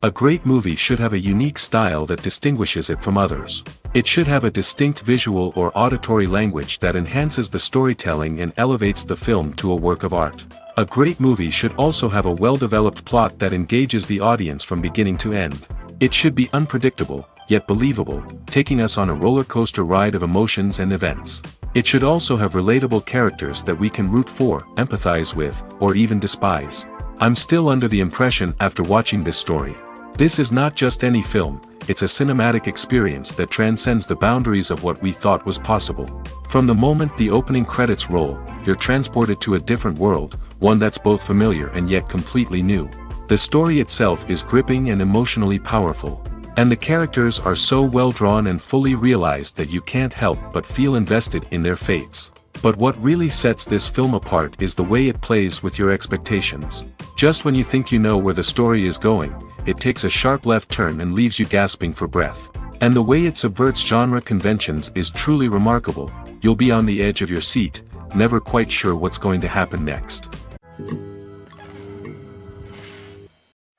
A great movie should have a unique style that distinguishes it from others. It should have a distinct visual or auditory language that enhances the storytelling and elevates the film to a work of art. A great movie should also have a well-developed plot that engages the audience from beginning to end. It should be unpredictable, yet believable, taking us on a roller coaster ride of emotions and events. It should also have relatable characters that we can root for, empathize with, or even despise. I'm still under the impression after watching this story. This is not just any film, it's a cinematic experience that transcends the boundaries of what we thought was possible. From the moment the opening credits roll, you're transported to a different world, one that's both familiar and yet completely new. The story itself is gripping and emotionally powerful. And the characters are so well drawn and fully realized that you can't help but feel invested in their fates. But what really sets this film apart is the way it plays with your expectations. Just when you think you know where the story is going, it takes a sharp left turn and leaves you gasping for breath. And the way it subverts genre conventions is truly remarkable. You'll be on the edge of your seat, never quite sure what's going to happen next.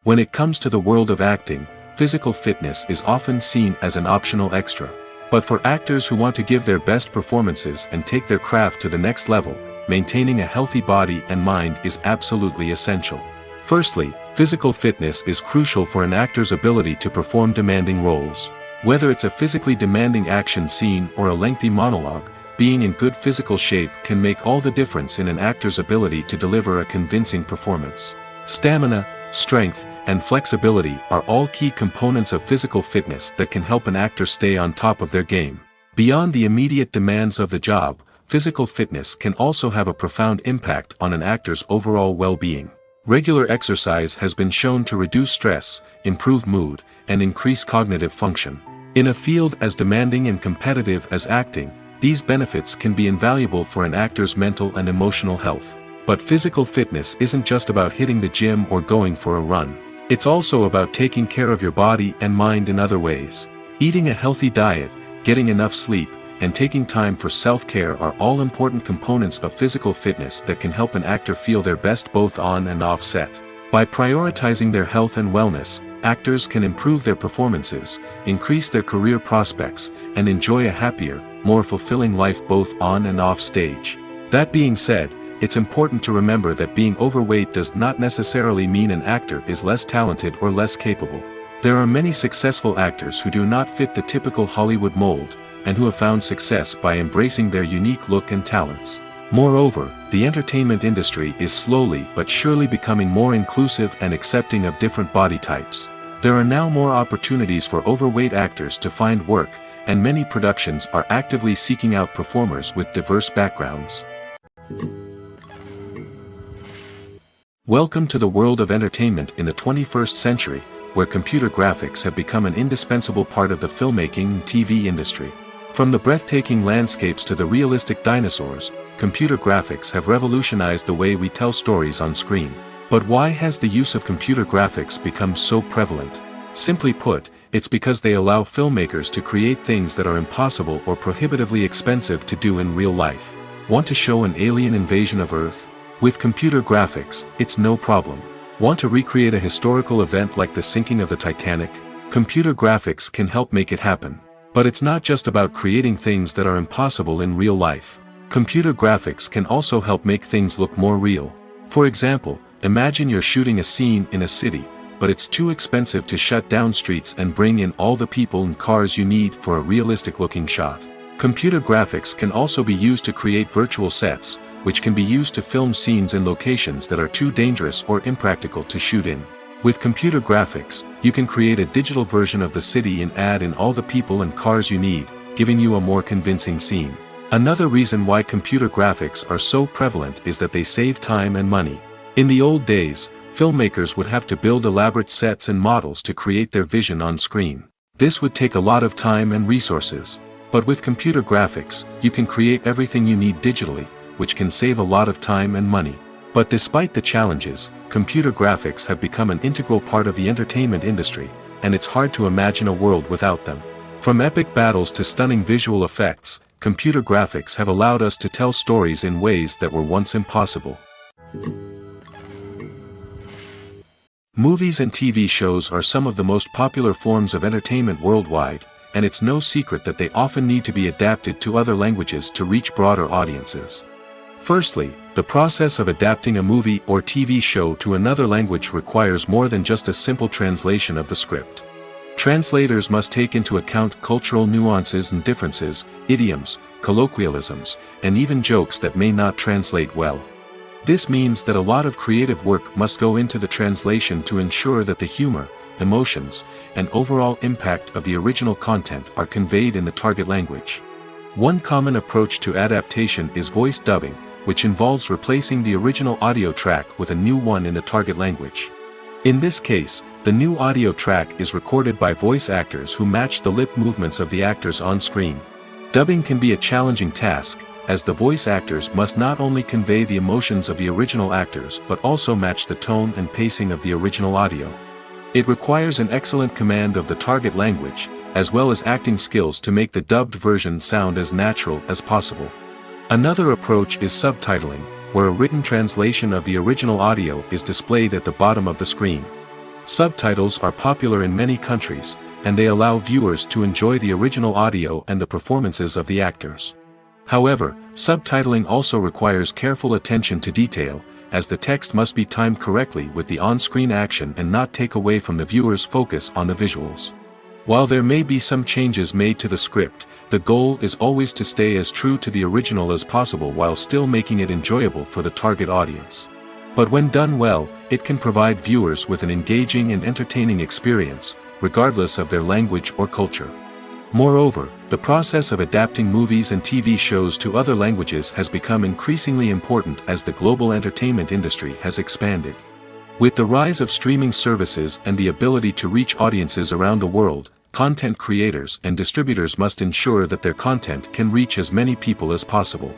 When it comes to the world of acting, physical fitness is often seen as an optional extra. But for actors who want to give their best performances and take their craft to the next level, maintaining a healthy body and mind is absolutely essential. Firstly, physical fitness is crucial for an actor's ability to perform demanding roles. Whether it's a physically demanding action scene or a lengthy monologue, being in good physical shape can make all the difference in an actor's ability to deliver a convincing performance. Stamina, strength, and flexibility are all key components of physical fitness that can help an actor stay on top of their game. Beyond the immediate demands of the job, physical fitness can also have a profound impact on an actor's overall well-being. Regular exercise has been shown to reduce stress, improve mood, and increase cognitive function. In a field as demanding and competitive as acting, these benefits can be invaluable for an actor's mental and emotional health. But physical fitness isn't just about hitting the gym or going for a run. It's also about taking care of your body and mind in other ways. Eating a healthy diet, getting enough sleep, and taking time for self-care are all important components of physical fitness that can help an actor feel their best both on and off set. By prioritizing their health and wellness, actors can improve their performances, increase their career prospects, and enjoy a happier, more fulfilling life both on and off stage. That being said, it's important to remember that being overweight does not necessarily mean an actor is less talented or less capable. There are many successful actors who do not fit the typical Hollywood mold, and who have found success by embracing their unique look and talents. Moreover, the entertainment industry is slowly but surely becoming more inclusive and accepting of different body types. There are now more opportunities for overweight actors to find work, and many productions are actively seeking out performers with diverse backgrounds. Welcome to the world of entertainment in the 21st century, where computer graphics have become an indispensable part of the filmmaking and TV industry. From the breathtaking landscapes to the realistic dinosaurs, computer graphics have revolutionized the way we tell stories on screen. But why has the use of computer graphics become so prevalent? Simply put, it's because they allow filmmakers to create things that are impossible or prohibitively expensive to do in real life. Want to show an alien invasion of Earth? With computer graphics, it's no problem. Want to recreate a historical event like the sinking of the Titanic? Computer graphics can help make it happen. But it's not just about creating things that are impossible in real life. Computer graphics can also help make things look more real. For example, imagine you're shooting a scene in a city, but it's too expensive to shut down streets and bring in all the people and cars you need for a realistic-looking shot. Computer graphics can also be used to create virtual sets, which can be used to film scenes in locations that are too dangerous or impractical to shoot in. With computer graphics, you can create a digital version of the city and add in all the people and cars you need, giving you a more convincing scene. Another reason why computer graphics are so prevalent is that they save time and money. In the old days, filmmakers would have to build elaborate sets and models to create their vision on screen. This would take a lot of time and resources. But with computer graphics, you can create everything you need digitally, which can save a lot of time and money. But despite the challenges, computer graphics have become an integral part of the entertainment industry, and it's hard to imagine a world without them. From epic battles to stunning visual effects, computer graphics have allowed us to tell stories in ways that were once impossible. Movies and TV shows are some of the most popular forms of entertainment worldwide, and it's no secret that they often need to be adapted to other languages to reach broader audiences. Firstly, the process of adapting a movie or TV show to another language requires more than just a simple translation of the script. Translators must take into account cultural nuances and differences, idioms, colloquialisms, and even jokes that may not translate well. This means that a lot of creative work must go into the translation to ensure that the humor, emotions, and overall impact of the original content are conveyed in the target language. One common approach to adaptation is voice dubbing, which involves replacing the original audio track with a new one in the target language. In this case, the new audio track is recorded by voice actors who match the lip movements of the actors on screen. Dubbing can be a challenging task, as the voice actors must not only convey the emotions of the original actors but also match the tone and pacing of the original audio. It requires an excellent command of the target language, as well as acting skills to make the dubbed version sound as natural as possible. Another approach is subtitling, where a written translation of the original audio is displayed at the bottom of the screen. Subtitles are popular in many countries, and they allow viewers to enjoy the original audio and the performances of the actors. However, subtitling also requires careful attention to detail, as the text must be timed correctly with the on-screen action and not take away from the viewer's focus on the visuals. While there may be some changes made to the script, the goal is always to stay as true to the original as possible while still making it enjoyable for the target audience. But when done well, it can provide viewers with an engaging and entertaining experience, regardless of their language or culture. Moreover, the process of adapting movies and TV shows to other languages has become increasingly important as the global entertainment industry has expanded. With the rise of streaming services and the ability to reach audiences around the world, content creators and distributors must ensure that their content can reach as many people as possible.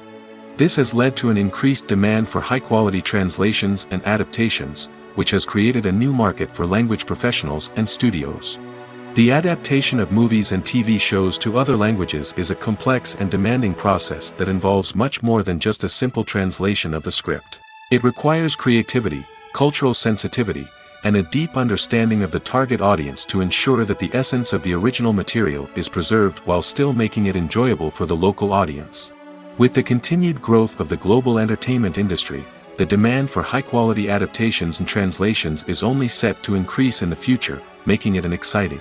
This has led to an increased demand for high-quality translations and adaptations, which has created a new market for language professionals and studios. The adaptation of movies and TV shows to other languages is a complex and demanding process that involves much more than just a simple translation of the script. It requires creativity, cultural sensitivity, and a deep understanding of the target audience to ensure that the essence of the original material is preserved while still making it enjoyable for the local audience. With the continued growth of the global entertainment industry, the demand for high-quality adaptations and translations is only set to increase in the future, making it an exciting.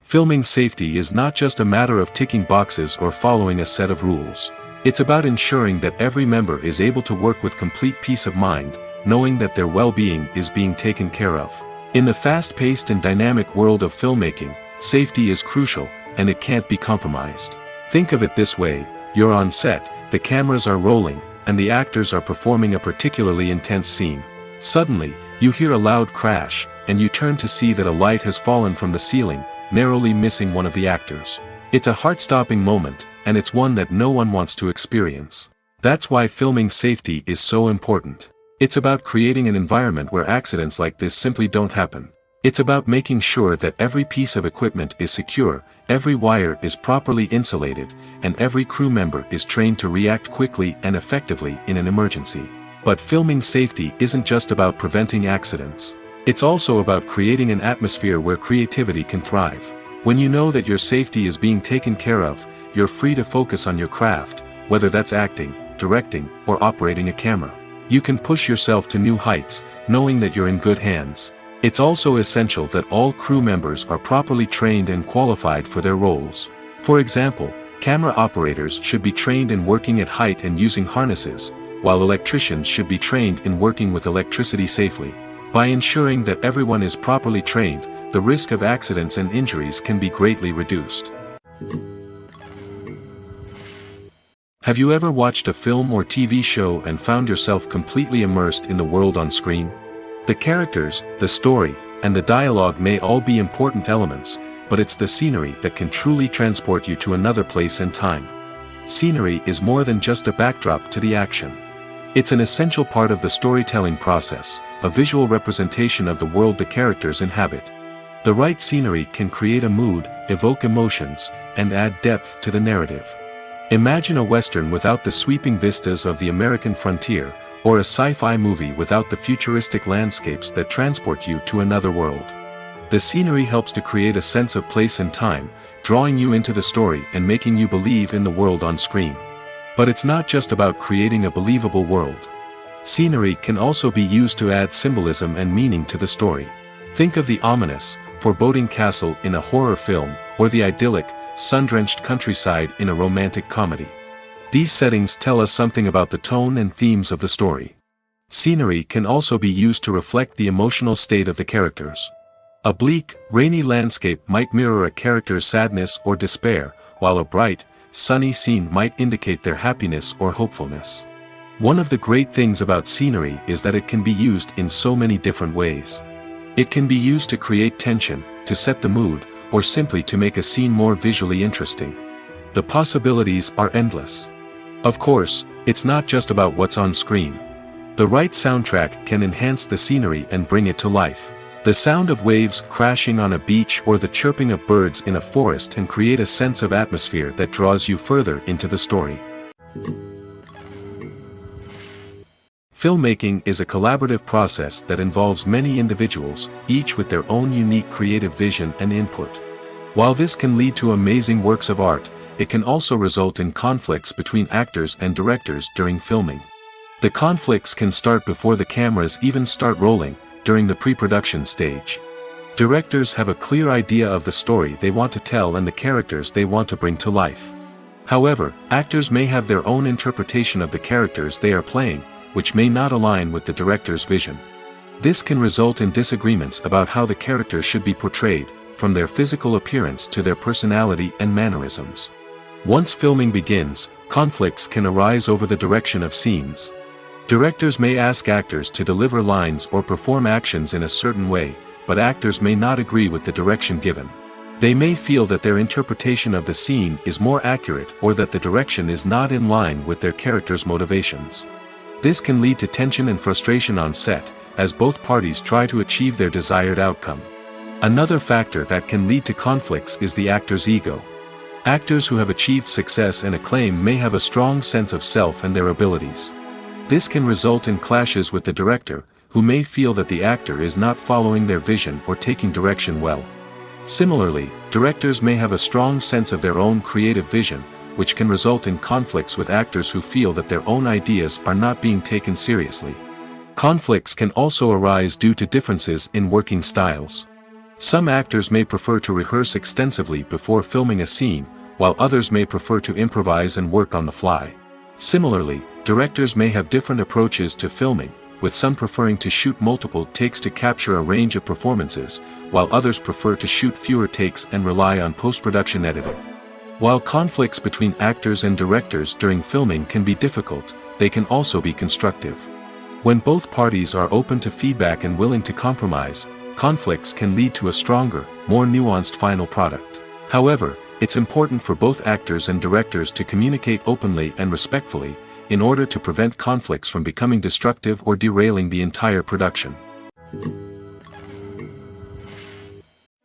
Filming safety is not just a matter of ticking boxes or following a set of rules. It's about ensuring that every member is able to work with complete peace of mind, knowing that their well-being is being taken care of. In the fast-paced and dynamic world of filmmaking, safety is crucial, and it can't be compromised. Think of it this way: you're on set, the cameras are rolling, and the actors are performing a particularly intense scene. Suddenly, you hear a loud crash, and you turn to see that a light has fallen from the ceiling, narrowly missing one of the actors. It's a heart-stopping moment, and it's one that no one wants to experience. That's why filming safety is so important. It's about creating an environment where accidents like this simply don't happen. It's about making sure that every piece of equipment is secure, every wire is properly insulated, and every crew member is trained to react quickly and effectively in an emergency. But filming safety isn't just about preventing accidents. It's also about creating an atmosphere where creativity can thrive. When you know that your safety is being taken care of, you're free to focus on your craft, whether that's acting, directing, or operating a camera. You can push yourself to new heights, knowing that you're in good hands. It's also essential that all crew members are properly trained and qualified for their roles. For example, camera operators should be trained in working at height and using harnesses, while electricians should be trained in working with electricity safely. By ensuring that everyone is properly trained, the risk of accidents and injuries can be greatly reduced. Have you ever watched a film or TV show and found yourself completely immersed in the world on screen? The characters, the story, and the dialogue may all be important elements, but it's the scenery that can truly transport you to another place and time. Scenery is more than just a backdrop to the action. It's an essential part of the storytelling process, a visual representation of the world the characters inhabit. The right scenery can create a mood, evoke emotions, and add depth to the narrative. Imagine a Western without the sweeping vistas of the American frontier, or a sci-fi movie without the futuristic landscapes that transport you to another world. The scenery helps to create a sense of place and time, drawing you into the story and making you believe in the world on screen. But it's not just about creating a believable world. Scenery can also be used to add symbolism and meaning to the story. Think of the ominous, foreboding castle in a horror film, or the idyllic, sun-drenched countryside in a romantic comedy. These settings tell us something about the tone and themes of the story. Scenery can also be used to reflect the emotional state of the characters. A bleak, rainy landscape might mirror a character's sadness or despair, while a bright, sunny scene might indicate their happiness or hopefulness. One of the great things about scenery is that it can be used in so many different ways. It can be used to create tension, to set the mood, or simply to make a scene more visually interesting. The possibilities are endless. Of course, it's not just about what's on screen. The right soundtrack can enhance the scenery and bring it to life. The sound of waves crashing on a beach or the chirping of birds in a forest can create a sense of atmosphere that draws you further into the story. Filmmaking is a collaborative process that involves many individuals, each with their own unique creative vision and input. While this can lead to amazing works of art, it can also result in conflicts between actors and directors during filming. The conflicts can start before the cameras even start rolling, during the pre-production stage. Directors have a clear idea of the story they want to tell and the characters they want to bring to life. However, actors may have their own interpretation of the characters they are playing, which may not align with the director's vision. This can result in disagreements about how the characters should be portrayed, from their physical appearance to their personality and mannerisms. Once filming begins, conflicts can arise over the direction of scenes. Directors may ask actors to deliver lines or perform actions in a certain way, but actors may not agree with the direction given. They may feel that their interpretation of the scene is more accurate or that the direction is not in line with their character's motivations. This can lead to tension and frustration on set, as both parties try to achieve their desired outcome. Another factor that can lead to conflicts is the actor's ego. Actors who have achieved success and acclaim may have a strong sense of self and their abilities. This can result in clashes with the director, who may feel that the actor is not following their vision or taking direction well. Similarly, directors may have a strong sense of their own creative vision, which can result in conflicts with actors who feel that their own ideas are not being taken seriously. Conflicts can also arise due to differences in working styles. Some actors may prefer to rehearse extensively before filming a scene, while others may prefer to improvise and work on the fly. Similarly, directors may have different approaches to filming, with some preferring to shoot multiple takes to capture a range of performances, while others prefer to shoot fewer takes and rely on post-production editing. While conflicts between actors and directors during filming can be difficult, they can also be constructive. When both parties are open to feedback and willing to compromise, conflicts can lead to a stronger, more nuanced final product. However, it's important for both actors and directors to communicate openly and respectfully, in order to prevent conflicts from becoming destructive or derailing the entire production.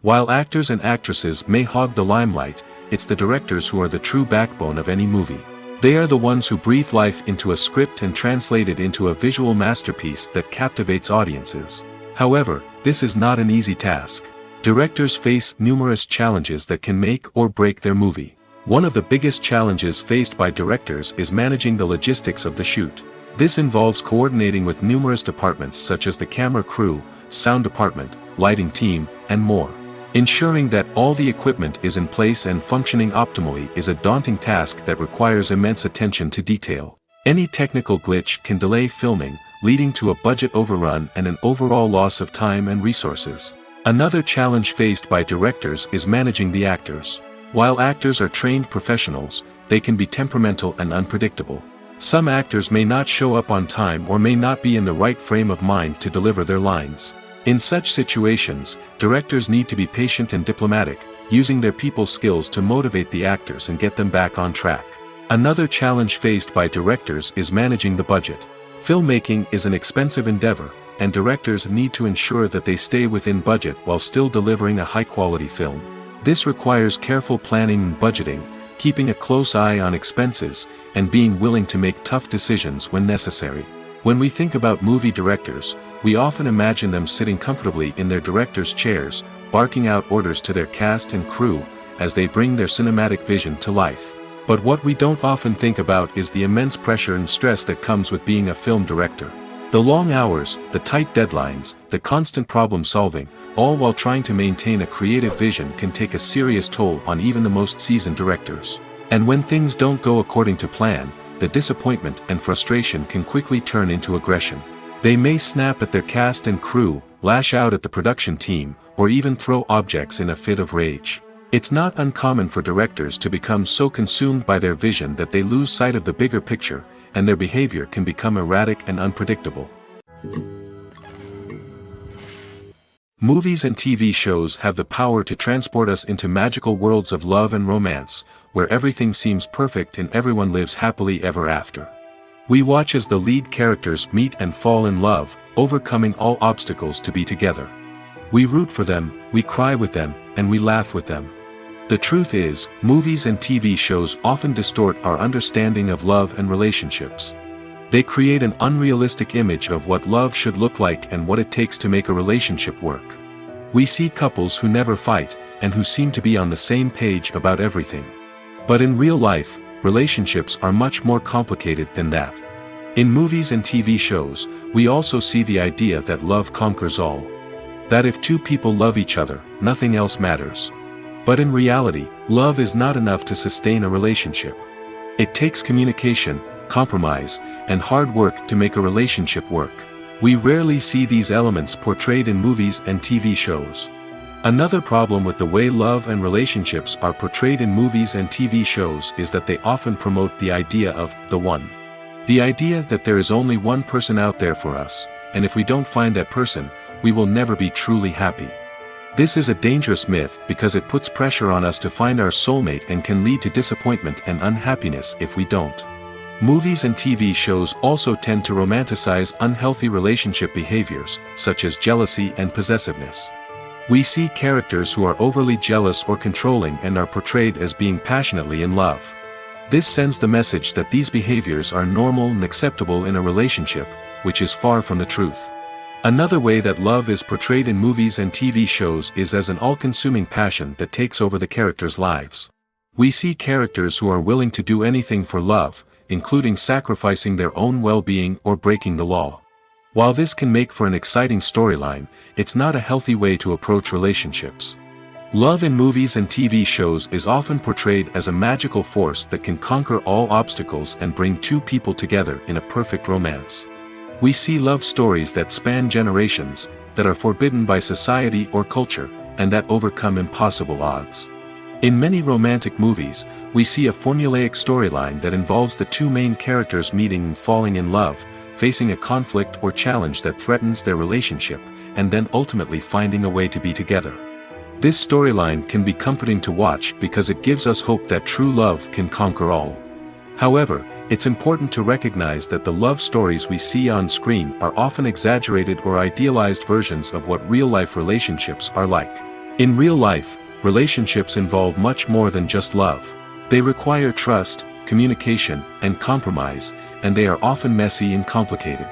While actors and actresses may hog the limelight, it's the directors who are the true backbone of any movie. They are the ones who breathe life into a script and translate it into a visual masterpiece that captivates audiences. However, this is not an easy task. Directors face numerous challenges that can make or break their movie. One of the biggest challenges faced by directors is managing the logistics of the shoot. This involves coordinating with numerous departments such as the camera crew, sound department, lighting team, and more. Ensuring that all the equipment is in place and functioning optimally is a daunting task that requires immense attention to detail. Any technical glitch can delay filming, leading to a budget overrun and an overall loss of time and resources. Another challenge faced by directors is managing the actors. While actors are trained professionals, they can be temperamental and unpredictable. Some actors may not show up on time or may not be in the right frame of mind to deliver their lines. In such situations, directors need to be patient and diplomatic, using their people skills to motivate the actors and get them back on track. Another challenge faced by directors is managing the budget. Filmmaking is an expensive endeavor, and directors need to ensure that they stay within budget while still delivering a high-quality film. This requires careful planning and budgeting, keeping a close eye on expenses, and being willing to make tough decisions when necessary. When we think about movie directors, we often imagine them sitting comfortably in their director's chairs, barking out orders to their cast and crew, as they bring their cinematic vision to life. But what we don't often think about is the immense pressure and stress that comes with being a film director. The long hours, the tight deadlines, the constant problem solving, all while trying to maintain a creative vision can take a serious toll on even the most seasoned directors. And when things don't go according to plan, the disappointment and frustration can quickly turn into aggression. They may snap at their cast and crew, lash out at the production team, or even throw objects in a fit of rage. It's not uncommon for directors to become so consumed by their vision that they lose sight of the bigger picture, and their behavior can become erratic and unpredictable. Movies and TV shows have the power to transport us into magical worlds of love and romance, where everything seems perfect and everyone lives happily ever after. We watch as the lead characters meet and fall in love, overcoming all obstacles to be together. We root for them, we cry with them, and we laugh with them. The truth is, movies and TV shows often distort our understanding of love and relationships. They create an unrealistic image of what love should look like and what it takes to make a relationship work. We see couples who never fight, and who seem to be on the same page about everything. But in real life, relationships are much more complicated than that. In movies and TV shows, we also see the idea that love conquers all. That if two people love each other, nothing else matters. But in reality, love is not enough to sustain a relationship. It takes communication, compromise, and hard work to make a relationship work. We rarely see these elements portrayed in movies and TV shows. Another problem with the way love and relationships are portrayed in movies and TV shows is that they often promote the idea of the one. The idea that there is only one person out there for us, and if we don't find that person, we will never be truly happy. This is a dangerous myth because it puts pressure on us to find our soulmate and can lead to disappointment and unhappiness if we don't. Movies and TV shows also tend to romanticize unhealthy relationship behaviors, such as jealousy and possessiveness. We see characters who are overly jealous or controlling and are portrayed as being passionately in love. This sends the message that these behaviors are normal and acceptable in a relationship, which is far from the truth. Another way that love is portrayed in movies and TV shows is as an all-consuming passion that takes over the characters' lives. We see characters who are willing to do anything for love, including sacrificing their own well-being or breaking the law. While this can make for an exciting storyline, it's not a healthy way to approach relationships. Love in movies and TV shows is often portrayed as a magical force that can conquer all obstacles and bring two people together in a perfect romance. We see love stories that span generations, that are forbidden by society or culture, and that overcome impossible odds. In many romantic movies, we see a formulaic storyline that involves the two main characters meeting and falling in love, facing a conflict or challenge that threatens their relationship, and then ultimately finding a way to be together. This storyline can be comforting to watch because it gives us hope that true love can conquer all. However, it's important to recognize that the love stories we see on screen are often exaggerated or idealized versions of what real-life relationships are like. In real life, relationships involve much more than just love. They require trust, communication, and compromise, and they are often messy and complicated.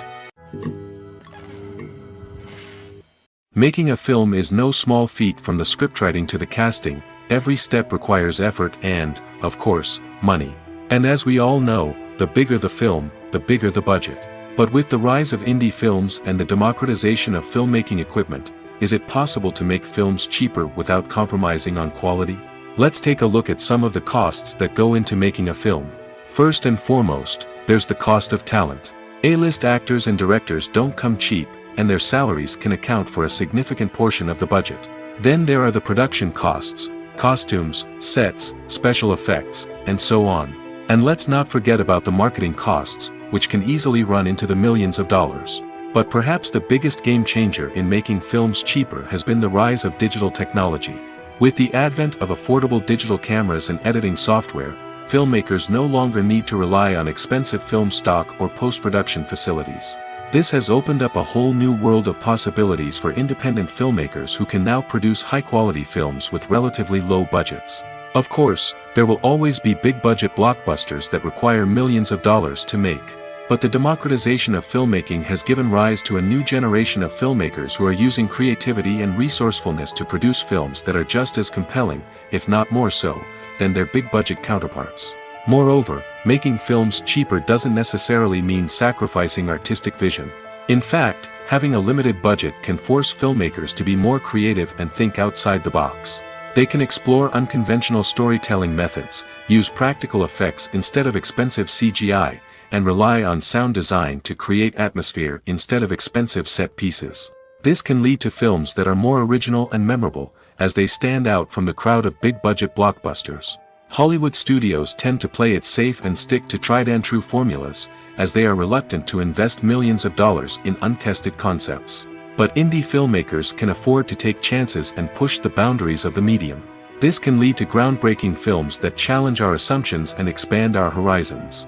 Making a film is no small feat. From the scriptwriting to the casting, every step requires effort and, of course, money. And as we all know, the bigger the film, the bigger the budget. But with the rise of indie films and the democratization of filmmaking equipment, is it possible to make films cheaper without compromising on quality? Let's take a look at some of the costs that go into making a film. First and foremost, there's the cost of talent. A-list actors and directors don't come cheap, and their salaries can account for a significant portion of the budget. Then there are the production costs, costumes, sets, special effects, and so on. And let's not forget about the marketing costs, which can easily run into the millions of dollars. But perhaps the biggest game changer in making films cheaper has been the rise of digital technology. With the advent of affordable digital cameras and editing software, filmmakers no longer need to rely on expensive film stock or post-production facilities. This has opened up a whole new world of possibilities for independent filmmakers who can now produce high-quality films with relatively low budgets. Of course, there will always be big-budget blockbusters that require millions of dollars to make. But the democratization of filmmaking has given rise to a new generation of filmmakers who are using creativity and resourcefulness to produce films that are just as compelling, if not more so, than their big-budget counterparts. Moreover, making films cheaper doesn't necessarily mean sacrificing artistic vision. In fact, having a limited budget can force filmmakers to be more creative and think outside the box. They can explore unconventional storytelling methods, use practical effects instead of expensive CGI, and rely on sound design to create atmosphere instead of expensive set pieces. This can lead to films that are more original and memorable, as they stand out from the crowd of big-budget blockbusters. Hollywood studios tend to play it safe and stick to tried-and-true formulas, as they are reluctant to invest millions of dollars in untested concepts. But indie filmmakers can afford to take chances and push the boundaries of the medium. This can lead to groundbreaking films that challenge our assumptions and expand our horizons.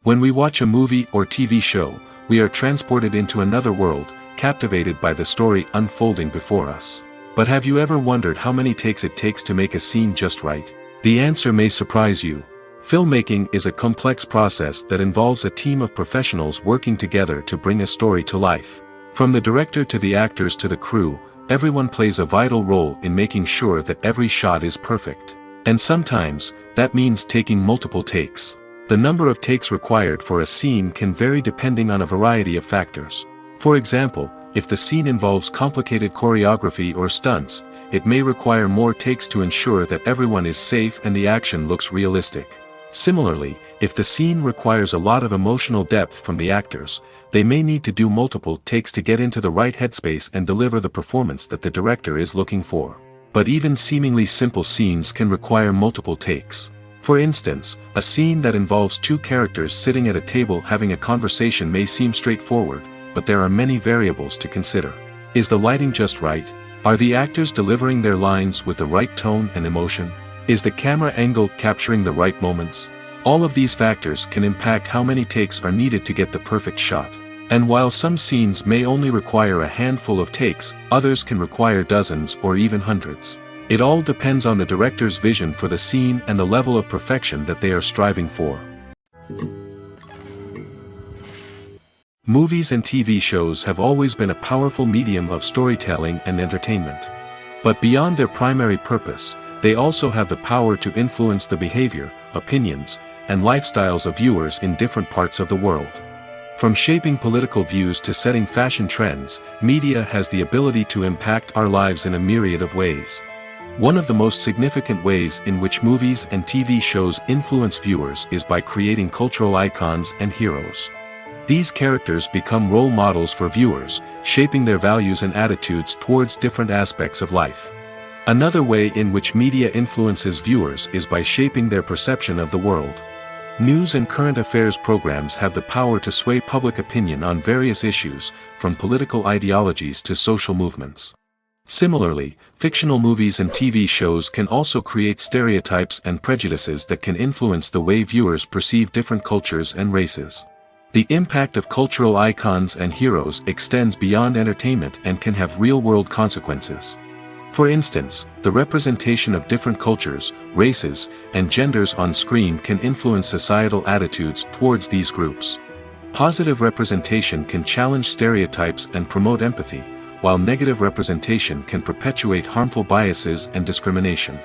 When we watch a movie or TV show, we are transported into another world, captivated by the story unfolding before us. But have you ever wondered how many takes it takes to make a scene just right? The answer may surprise you. Filmmaking is a complex process that involves a team of professionals working together to bring a story to life. From the director to the actors to the crew, everyone plays a vital role in making sure that every shot is perfect. And sometimes, that means taking multiple takes. The number of takes required for a scene can vary depending on a variety of factors. For example, if the scene involves complicated choreography or stunts, it may require more takes to ensure that everyone is safe and the action looks realistic. Similarly, if the scene requires a lot of emotional depth from the actors, they may need to do multiple takes to get into the right headspace and deliver the performance that the director is looking for. But even seemingly simple scenes can require multiple takes. For instance, a scene that involves two characters sitting at a table having a conversation may seem straightforward, but there are many variables to consider. Is the lighting just right? Are the actors delivering their lines with the right tone and emotion? Is the camera angle capturing the right moments? All of these factors can impact how many takes are needed to get the perfect shot. And while some scenes may only require a handful of takes, others can require dozens or even hundreds. It all depends on the director's vision for the scene and the level of perfection that they are striving for. Movies and TV shows have always been a powerful medium of storytelling and entertainment. But beyond their primary purpose, they also have the power to influence the behavior, opinions, and lifestyles of viewers in different parts of the world. From shaping political views to setting fashion trends, media has the ability to impact our lives in a myriad of ways. One of the most significant ways in which movies and TV shows influence viewers is by creating cultural icons and heroes. These characters become role models for viewers, shaping their values and attitudes towards different aspects of life. Another way in which media influences viewers is by shaping their perception of the world. News and current affairs programs have the power to sway public opinion on various issues, from political ideologies to social movements. Similarly, fictional movies and TV shows can also create stereotypes and prejudices that can influence the way viewers perceive different cultures and races. The impact of cultural icons and heroes extends beyond entertainment and can have real-world consequences. For instance, the representation of different cultures, races, and genders on screen can influence societal attitudes towards these groups. Positive representation can challenge stereotypes and promote empathy, while negative representation can perpetuate harmful biases and discrimination.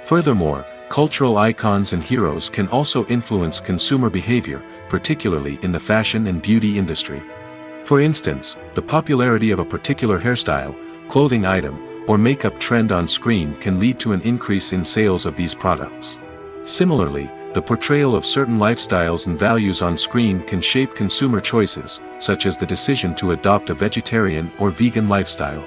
Furthermore, Cultural icons and heroes can also influence consumer behavior, particularly in the fashion and beauty industry. For instance, the popularity of a particular hairstyle, clothing item, or makeup trend on screen can lead to an increase in sales of these products. Similarly, the portrayal of certain lifestyles and values on screen can shape consumer choices, such as the decision to adopt a vegetarian or vegan lifestyle.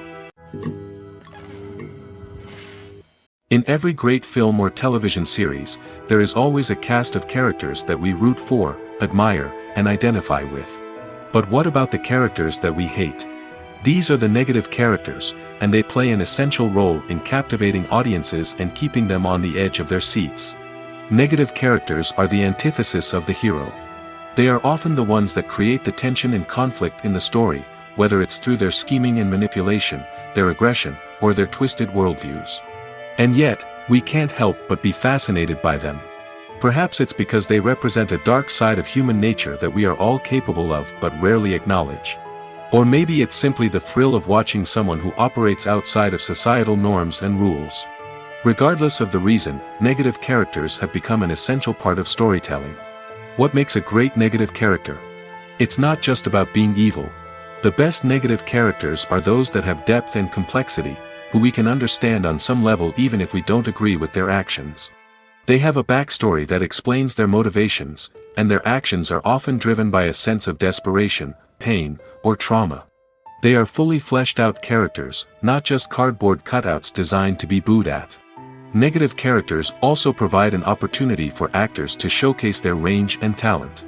In every great film or television series, there is always a cast of characters that we root for, admire, and identify with. But what about the characters that we hate? These are the negative characters, and they play an essential role in captivating audiences and keeping them on the edge of their seats. Negative characters are the antithesis of the hero. They are often the ones that create the tension and conflict in the story, whether it's through their scheming and manipulation, their aggression, or their twisted worldviews. And yet, we can't help but be fascinated by them. Perhaps it's because they represent a dark side of human nature that we are all capable of but rarely acknowledge. Or maybe it's simply the thrill of watching someone who operates outside of societal norms and rules. Regardless of the reason, negative characters have become an essential part of storytelling. What makes a great negative character? It's not just about being evil. The best negative characters are those that have depth and complexity, who we can understand on some level even if we don't agree with their actions. They have a backstory that explains their motivations, and their actions are often driven by a sense of desperation, pain, or trauma. They are fully fleshed out characters, not just cardboard cutouts designed to be booed at. Negative characters also provide an opportunity for actors to showcase their range and talent.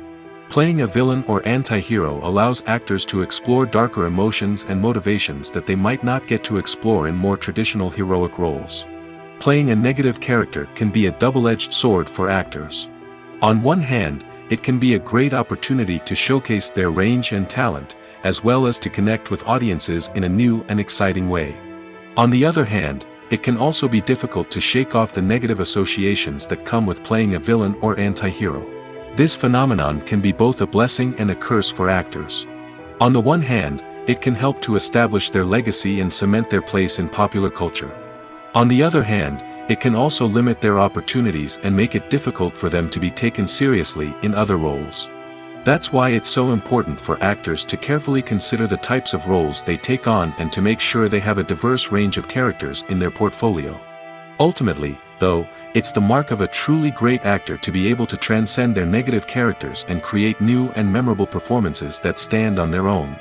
Playing a villain or anti-hero allows actors to explore darker emotions and motivations that they might not get to explore in more traditional heroic roles. Playing a negative character can be a double-edged sword for actors. On one hand, it can be a great opportunity to showcase their range and talent, as well as to connect with audiences in a new and exciting way. On the other hand, it can also be difficult to shake off the negative associations that come with playing a villain or anti-hero. This phenomenon can be both a blessing and a curse for actors. On the one hand, it can help to establish their legacy and cement their place in popular culture. On the other hand, it can also limit their opportunities and make it difficult for them to be taken seriously in other roles. That's why it's so important for actors to carefully consider the types of roles they take on and to make sure they have a diverse range of characters in their portfolio. Ultimately, though, it's the mark of a truly great actor to be able to transcend their negative characters and create new and memorable performances that stand on their own.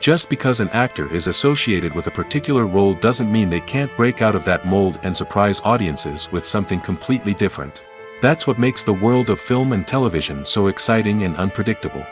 Just because an actor is associated with a particular role doesn't mean they can't break out of that mold and surprise audiences with something completely different. That's what makes the world of film and television so exciting and unpredictable.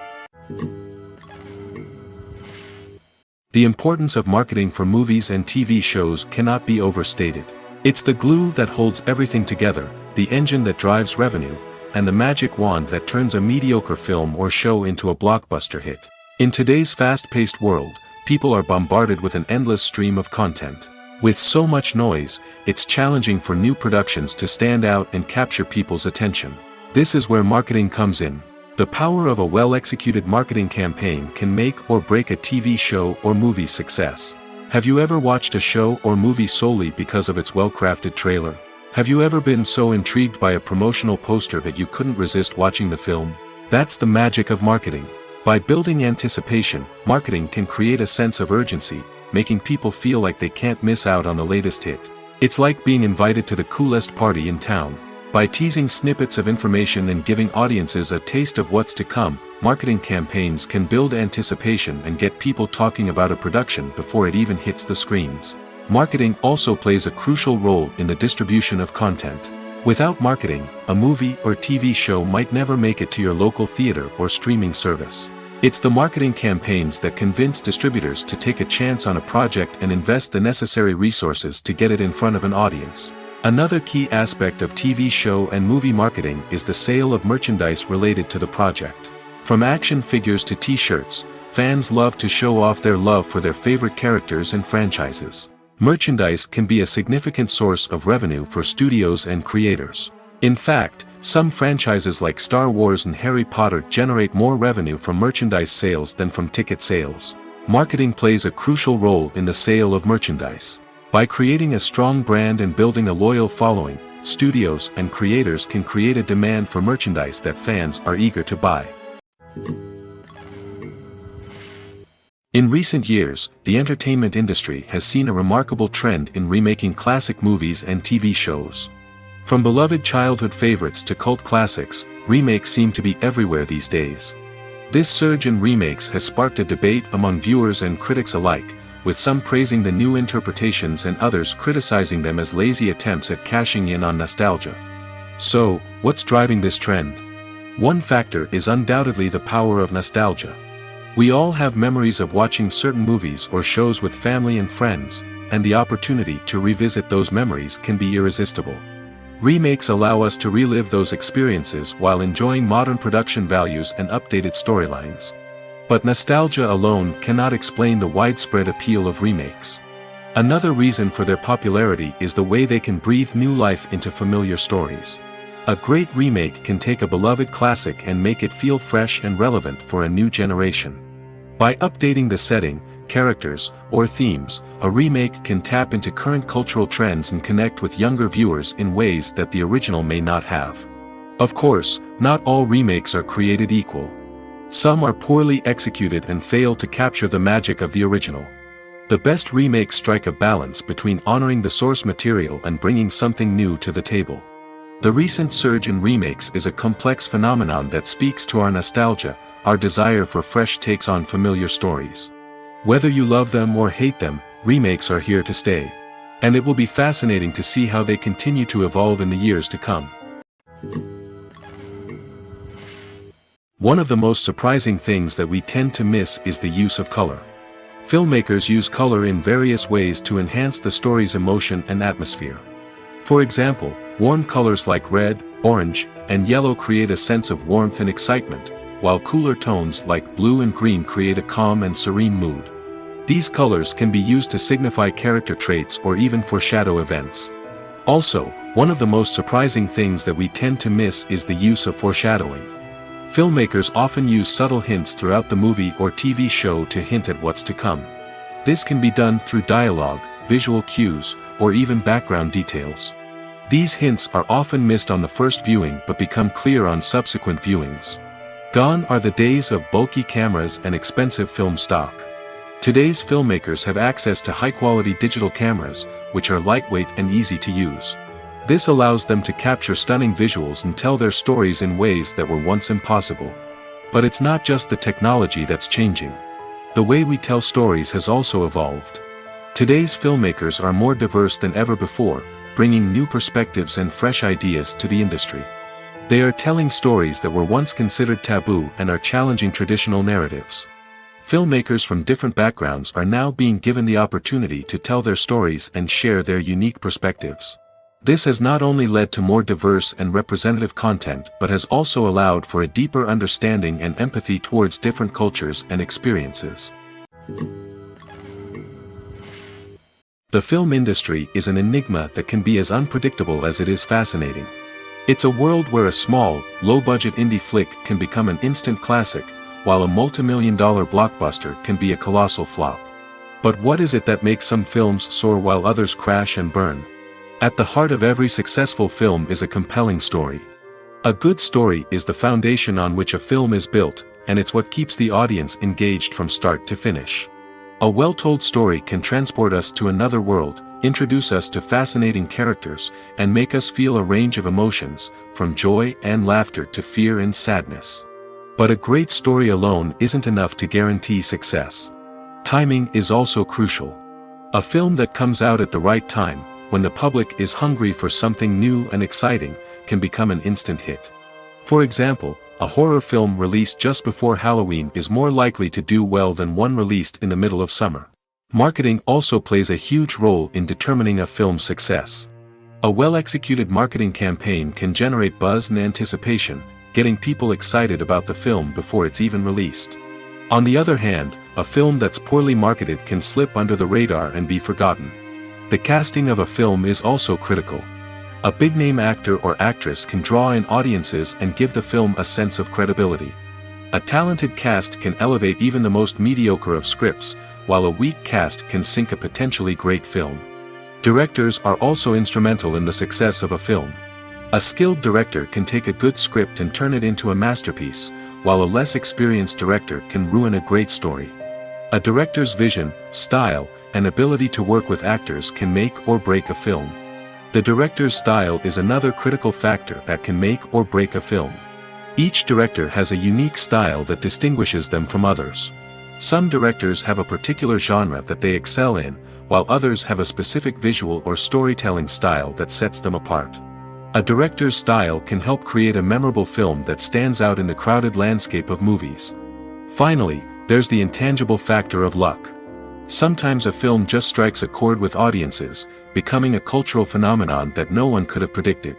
The importance of marketing for movies and TV shows cannot be overstated. It's the glue that holds everything together, the engine that drives revenue, and the magic wand that turns a mediocre film or show into a blockbuster hit. In today's fast-paced world, people are bombarded with an endless stream of content. With so much noise, it's challenging for new productions to stand out and capture people's attention. This is where marketing comes in. The power of a well-executed marketing campaign can make or break a TV show or movie's success. Have you ever watched a show or movie solely because of its well-crafted trailer? Have you ever been so intrigued by a promotional poster that you couldn't resist watching the film? That's the magic of marketing. By building anticipation, marketing can create a sense of urgency, making people feel like they can't miss out on the latest hit. It's like being invited to the coolest party in town. By teasing snippets of information and giving audiences a taste of what's to come, marketing campaigns can build anticipation and get people talking about a production before it even hits the screens. Marketing also plays a crucial role in the distribution of content. Without marketing, a movie or TV show might never make it to your local theater or streaming service. It's the marketing campaigns that convince distributors to take a chance on a project and invest the necessary resources to get it in front of an audience. Another key aspect of TV show and movie marketing is the sale of merchandise related to the project. From action figures to t-shirts, fans love to show off their love for their favorite characters and franchises. Merchandise can be a significant source of revenue for studios and creators. In fact, some franchises like Star Wars and Harry Potter generate more revenue from merchandise sales than from ticket sales. Marketing plays a crucial role in the sale of merchandise. By creating a strong brand and building a loyal following, studios and creators can create a demand for merchandise that fans are eager to buy. In recent years, the entertainment industry has seen a remarkable trend in remaking classic movies and TV shows. From beloved childhood favorites to cult classics, remakes seem to be everywhere these days. This surge in remakes has sparked a debate among viewers and critics alike, with some praising the new interpretations and others criticizing them as lazy attempts at cashing in on nostalgia. So, what's driving this trend? One factor is undoubtedly the power of nostalgia. We all have memories of watching certain movies or shows with family and friends, and the opportunity to revisit those memories can be irresistible. Remakes allow us to relive those experiences while enjoying modern production values and updated storylines. But nostalgia alone cannot explain the widespread appeal of remakes. Another reason for their popularity is the way they can breathe new life into familiar stories. A great remake can take a beloved classic and make it feel fresh and relevant for a new generation. By updating the setting, characters, or themes, a remake can tap into current cultural trends and connect with younger viewers in ways that the original may not have. Of course, not all remakes are created equal. Some are poorly executed and fail to capture the magic of the original. The best remakes strike a balance between honoring the source material and bringing something new to the table. The recent surge in remakes is a complex phenomenon that speaks to our nostalgia, our desire for fresh takes on familiar stories. Whether you love them or hate them, remakes are here to stay. And it will be fascinating to see how they continue to evolve in the years to come. One of the most surprising things that we tend to miss is the use of color. Filmmakers use color in various ways to enhance the story's emotion and atmosphere. For example, warm colors like red, orange, and yellow create a sense of warmth and excitement, while cooler tones like blue and green create a calm and serene mood. These colors can be used to signify character traits or even foreshadow events. Also, one of the most surprising things that we tend to miss is the use of foreshadowing. Filmmakers often use subtle hints throughout the movie or TV show to hint at what's to come. This can be done through dialogue, visual cues, or even background details. These hints are often missed on the first viewing but become clear on subsequent viewings. Gone are the days of bulky cameras and expensive film stock. Today's filmmakers have access to high-quality digital cameras, which are lightweight and easy to use. This allows them to capture stunning visuals and tell their stories in ways that were once impossible. But it's not just the technology that's changing. The way we tell stories has also evolved. Today's filmmakers are more diverse than ever before, bringing new perspectives and fresh ideas to the industry. They are telling stories that were once considered taboo and are challenging traditional narratives. Filmmakers from different backgrounds are now being given the opportunity to tell their stories and share their unique perspectives. This has not only led to more diverse and representative content but has also allowed for a deeper understanding and empathy towards different cultures and experiences. The film industry is an enigma that can be as unpredictable as it is fascinating. It's a world where a small, low-budget indie flick can become an instant classic, while a multi-million-dollar blockbuster can be a colossal flop. But what is it that makes some films soar while others crash and burn? At the heart of every successful film is a compelling story. A good story is the foundation on which a film is built, and it's what keeps the audience engaged from start to finish. A well-told story can transport us to another world, introduce us to fascinating characters, and make us feel a range of emotions, from joy and laughter to fear and sadness. But a great story alone isn't enough to guarantee success. Timing is also crucial. A film that comes out at the right time, when the public is hungry for something new and exciting, can become an instant hit. For example, a horror film released just before Halloween is more likely to do well than one released in the middle of summer. Marketing also plays a huge role in determining a film's success. A well-executed marketing campaign can generate buzz and anticipation, getting people excited about the film before it's even released. On the other hand, a film that's poorly marketed can slip under the radar and be forgotten. The casting of a film is also critical. A big-name actor or actress can draw in audiences and give the film a sense of credibility. A talented cast can elevate even the most mediocre of scripts, while a weak cast can sink a potentially great film. Directors are also instrumental in the success of a film. A skilled director can take a good script and turn it into a masterpiece, while a less experienced director can ruin a great story. A director's vision, style, and ability to work with actors can make or break a film. The director's style is another critical factor that can make or break a film. Each director has a unique style that distinguishes them from others. Some directors have a particular genre that they excel in, while others have a specific visual or storytelling style that sets them apart. A director's style can help create a memorable film that stands out in the crowded landscape of movies. Finally, there's the intangible factor of luck. Sometimes a film just strikes a chord with audiences, becoming a cultural phenomenon that no one could have predicted.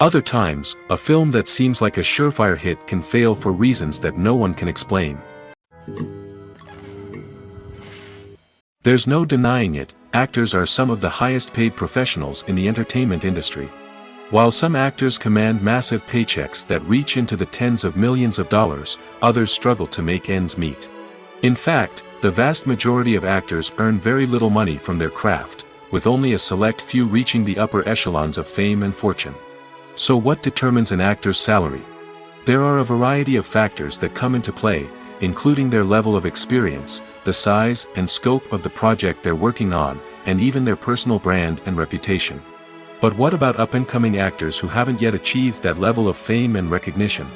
Other times, a film that seems like a surefire hit can fail for reasons that no one can explain. There's no denying it, actors are some of the highest paid professionals in the entertainment industry. While some actors command massive paychecks that reach into the tens of millions of dollars, others struggle to make ends meet. In fact, the vast majority of actors earn very little money from their craft, with only a select few reaching the upper echelons of fame and fortune. So what determines an actor's salary? There are a variety of factors that come into play, including their level of experience, the size and scope of the project they're working on, and even their personal brand and reputation. But what about up-and-coming actors who haven't yet achieved that level of fame and recognition?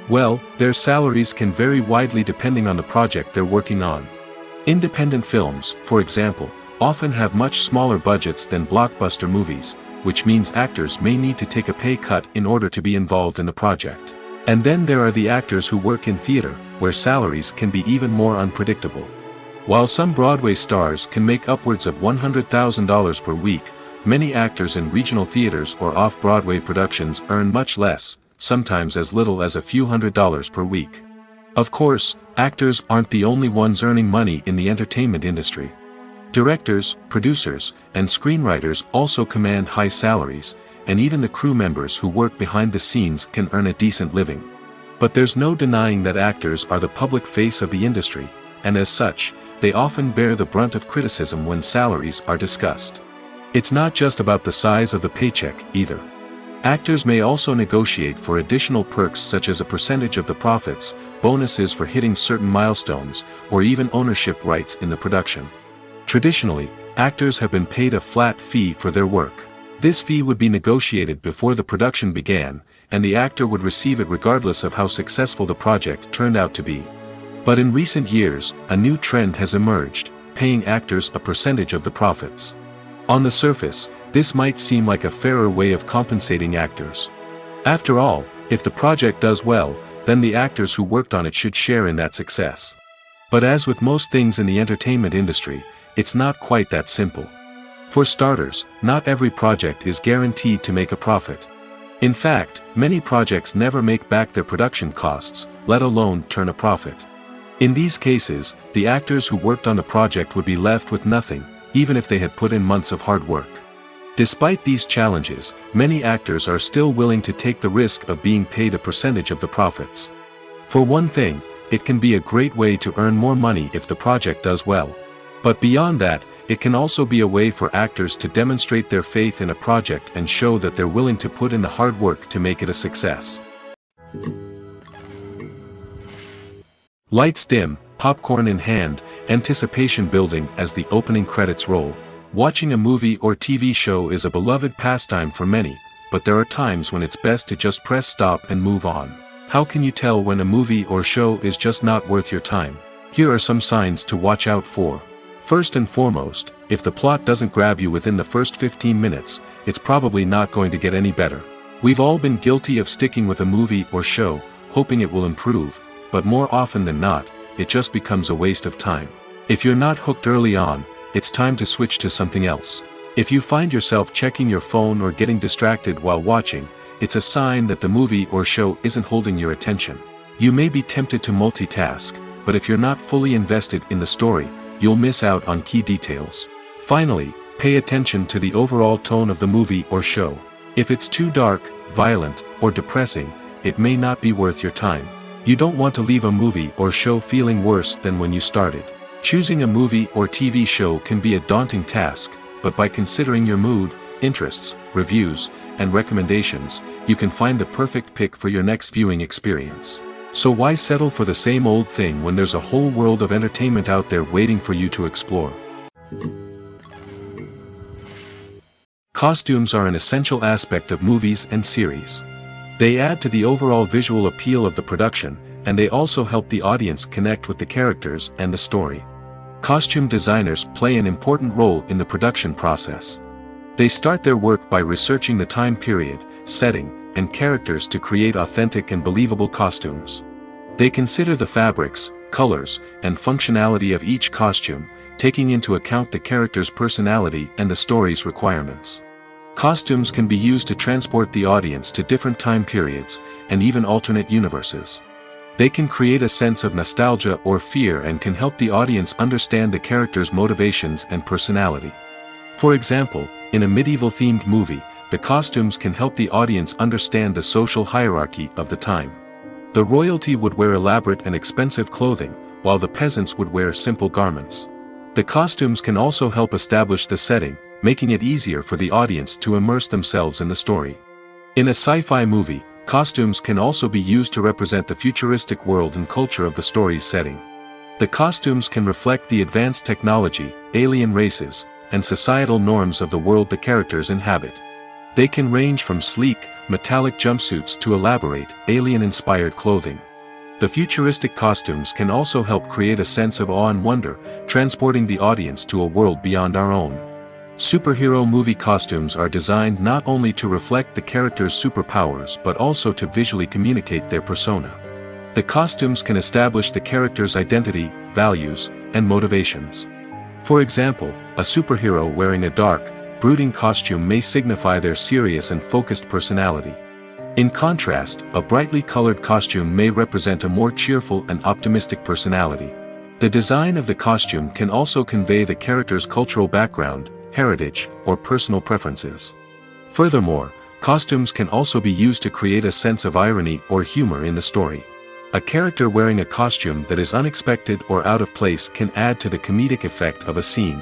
Well, their salaries can vary widely depending on the project they're working on. Independent films, for example, often have much smaller budgets than blockbuster movies, which means actors may need to take a pay cut in order to be involved in the project. And then there are the actors who work in theater, where salaries can be even more unpredictable. While some Broadway stars can make upwards of $100,000 per week, many actors in regional theaters or off-Broadway productions earn much less, sometimes as little as a few $100s per week. Of course, actors aren't the only ones earning money in the entertainment industry. Directors, producers, and screenwriters also command high salaries, and even the crew members who work behind the scenes can earn a decent living. But there's no denying that actors are the public face of the industry, and as such, they often bear the brunt of criticism when salaries are discussed. It's not just about the size of the paycheck, either. Actors may also negotiate for additional perks such as a percentage of the profits, bonuses for hitting certain milestones, or even ownership rights in the production. Traditionally, actors have been paid a flat fee for their work. This fee would be negotiated before the production began, and the actor would receive it regardless of how successful the project turned out to be. But in recent years, a new trend has emerged, paying actors a percentage of the profits. On the surface, this might seem like a fairer way of compensating actors. After all, if the project does well, then the actors who worked on it should share in that success. But as with most things in the entertainment industry, it's not quite that simple. For starters, not every project is guaranteed to make a profit. In fact, many projects never make back their production costs, let alone turn a profit. In these cases, the actors who worked on the project would be left with nothing, even if they had put in months of hard work. Despite these challenges, many actors are still willing to take the risk of being paid a percentage of the profits. For one thing, it can be a great way to earn more money if the project does well. But beyond that, it can also be a way for actors to demonstrate their faith in a project and show that they're willing to put in the hard work to make it a success. Lights dim, popcorn in hand, anticipation building as the opening credits roll. Watching a movie or TV show is a beloved pastime for many, but there are times when it's best to just press stop and move on. How can you tell when a movie or show is just not worth your time? Here are some signs to watch out for. First and foremost, if the plot doesn't grab you within the first 15 minutes, it's probably not going to get any better. We've all been guilty of sticking with a movie or show, hoping it will improve, but more often than not, it just becomes a waste of time. If you're not hooked early on, it's time to switch to something else. If you find yourself checking your phone or getting distracted while watching, it's a sign that the movie or show isn't holding your attention. You may be tempted to multitask, but if you're not fully invested in the story, you'll miss out on key details. Finally, pay attention to the overall tone of the movie or show. If it's too dark, violent, or depressing, it may not be worth your time. You don't want to leave a movie or show feeling worse than when you started. Choosing a movie or TV show can be a daunting task, but by considering your mood, interests, reviews, and recommendations, you can find the perfect pick for your next viewing experience. So why settle for the same old thing when there's a whole world of entertainment out there waiting for you to explore? Costumes are an essential aspect of movies and series. They add to the overall visual appeal of the production, and they also help the audience connect with the characters and the story. Costume designers play an important role in the production process. They start their work by researching the time period, setting, and characters to create authentic and believable costumes. They consider the fabrics, colors, and functionality of each costume, taking into account the character's personality and the story's requirements. Costumes can be used to transport the audience to different time periods, and even alternate universes. They can create a sense of nostalgia or fear and can help the audience understand the character's motivations and personality. For example, in a medieval-themed movie, the costumes can help the audience understand the social hierarchy of the time. The royalty would wear elaborate and expensive clothing, while the peasants would wear simple garments. The costumes can also help establish the setting, making it easier for the audience to immerse themselves in the story. In a sci-fi movie, costumes can also be used to represent the futuristic world and culture of the story's setting. The costumes can reflect the advanced technology, alien races, and societal norms of the world the characters inhabit. They can range from sleek, metallic jumpsuits to elaborate, alien-inspired clothing. The futuristic costumes can also help create a sense of awe and wonder, transporting the audience to a world beyond our own. Superhero movie costumes are designed not only to reflect the character's superpowers but also to visually communicate their persona. The costumes can establish the character's identity, values, and motivations. For example, a superhero wearing a dark, brooding costume may signify their serious and focused personality. In contrast, a brightly colored costume may represent a more cheerful and optimistic personality. The design of the costume can also convey the character's cultural background, heritage, or personal preferences. Furthermore, costumes can also be used to create a sense of irony or humor in the story. A character wearing a costume that is unexpected or out of place can add to the comedic effect of a scene.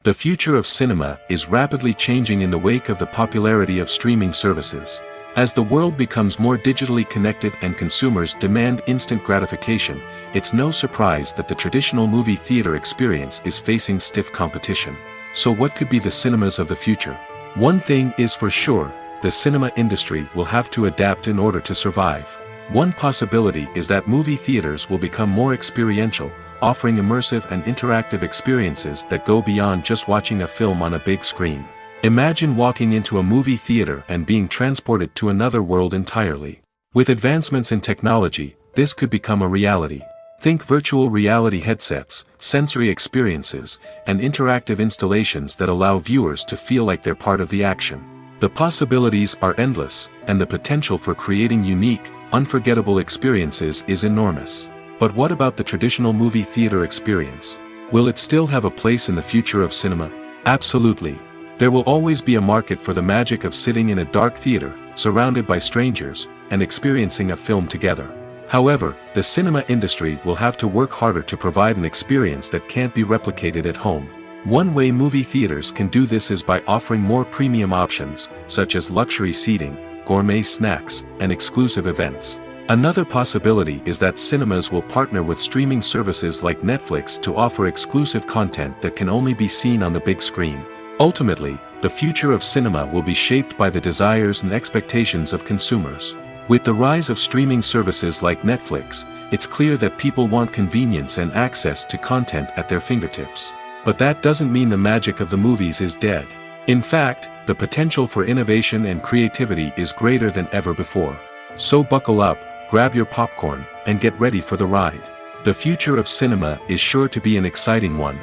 The future of cinema is rapidly changing in the wake of the popularity of streaming services. As the world becomes more digitally connected and consumers demand instant gratification, it's no surprise that the traditional movie theater experience is facing stiff competition. So what could be the cinemas of the future? One thing is for sure, the cinema industry will have to adapt in order to survive. One possibility is that movie theaters will become more experiential, offering immersive and interactive experiences that go beyond just watching a film on a big screen. Imagine walking into a movie theater and being transported to another world entirely. With advancements in technology, this could become a reality. Think virtual reality headsets, sensory experiences, and interactive installations that allow viewers to feel like they're part of the action. The possibilities are endless, and the potential for creating unique, unforgettable experiences is enormous. But what about the traditional movie theater experience? Will it still have a place in the future of cinema? Absolutely. There will always be a market for the magic of sitting in a dark theater, surrounded by strangers, and experiencing a film together. However, the cinema industry will have to work harder to provide an experience that can't be replicated at home. One way movie theaters can do this is by offering more premium options, such as luxury seating, gourmet snacks, and exclusive events. Another possibility is that cinemas will partner with streaming services like Netflix to offer exclusive content that can only be seen on the big screen. Ultimately, the future of cinema will be shaped by the desires and expectations of consumers. With the rise of streaming services like Netflix, it's clear that people want convenience and access to content at their fingertips. But that doesn't mean the magic of the movies is dead. In fact, the potential for innovation and creativity is greater than ever before. So buckle up, grab your popcorn, and get ready for the ride. The future of cinema is sure to be an exciting one.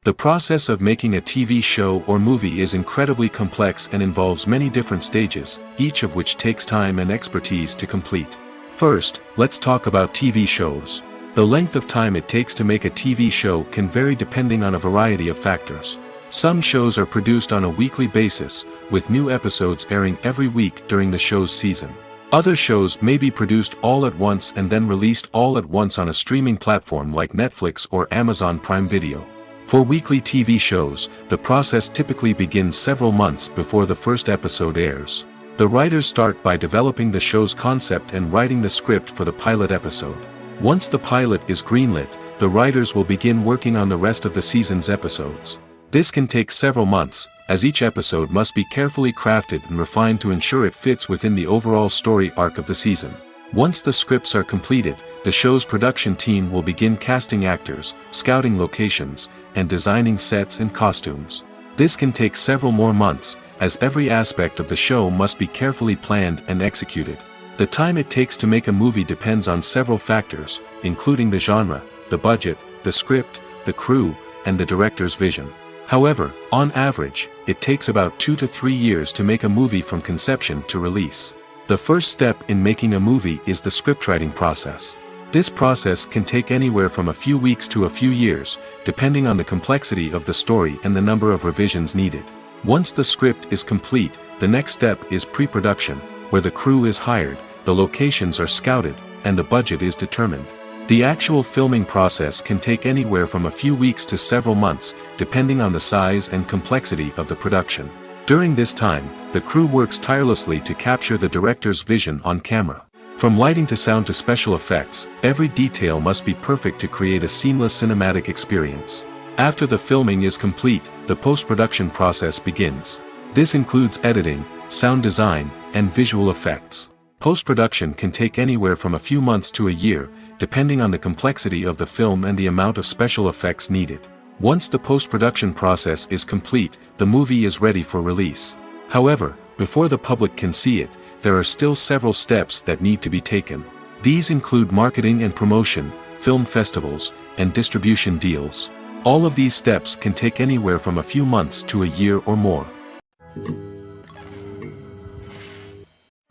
The process of making a TV show or movie is incredibly complex and involves many different stages, each of which takes time and expertise to complete. First, let's talk about TV shows. The length of time it takes to make a TV show can vary depending on a variety of factors. Some shows are produced on a weekly basis, with new episodes airing every week during the show's season. Other shows may be produced all at once and then released all at once on a streaming platform like Netflix or Amazon Prime Video. For weekly TV shows, the process typically begins several months before the first episode airs. The writers start by developing the show's concept and writing the script for the pilot episode. Once the pilot is greenlit, the writers will begin working on the rest of the season's episodes. This can take several months, as each episode must be carefully crafted and refined to ensure it fits within the overall story arc of the season. Once the scripts are completed, the show's production team will begin casting actors, scouting locations, and designing sets and costumes. This can take several more months, as every aspect of the show must be carefully planned and executed. The time it takes to make a movie depends on several factors, including the genre, the budget, the script, the crew, and the director's vision. However, on average, it takes about 2 to 3 years to make a movie from conception to release. The first step in making a movie is the scriptwriting process. This process can take anywhere from a few weeks to a few years, depending on the complexity of the story and the number of revisions needed. Once the script is complete, the next step is pre-production, where the crew is hired, the locations are scouted, and the budget is determined. The actual filming process can take anywhere from a few weeks to several months, depending on the size and complexity of the production. During this time, the crew works tirelessly to capture the director's vision on camera. From lighting to sound to special effects, every detail must be perfect to create a seamless cinematic experience. After the filming is complete, the post-production process begins. This includes editing, sound design, and visual effects. Post-production can take anywhere from a few months to a year, depending on the complexity of the film and the amount of special effects needed. Once the post-production process is complete, the movie is ready for release. However, before the public can see it, there are still several steps that need to be taken. These include marketing and promotion, film festivals, and distribution deals. All of these steps can take anywhere from a few months to a year or more.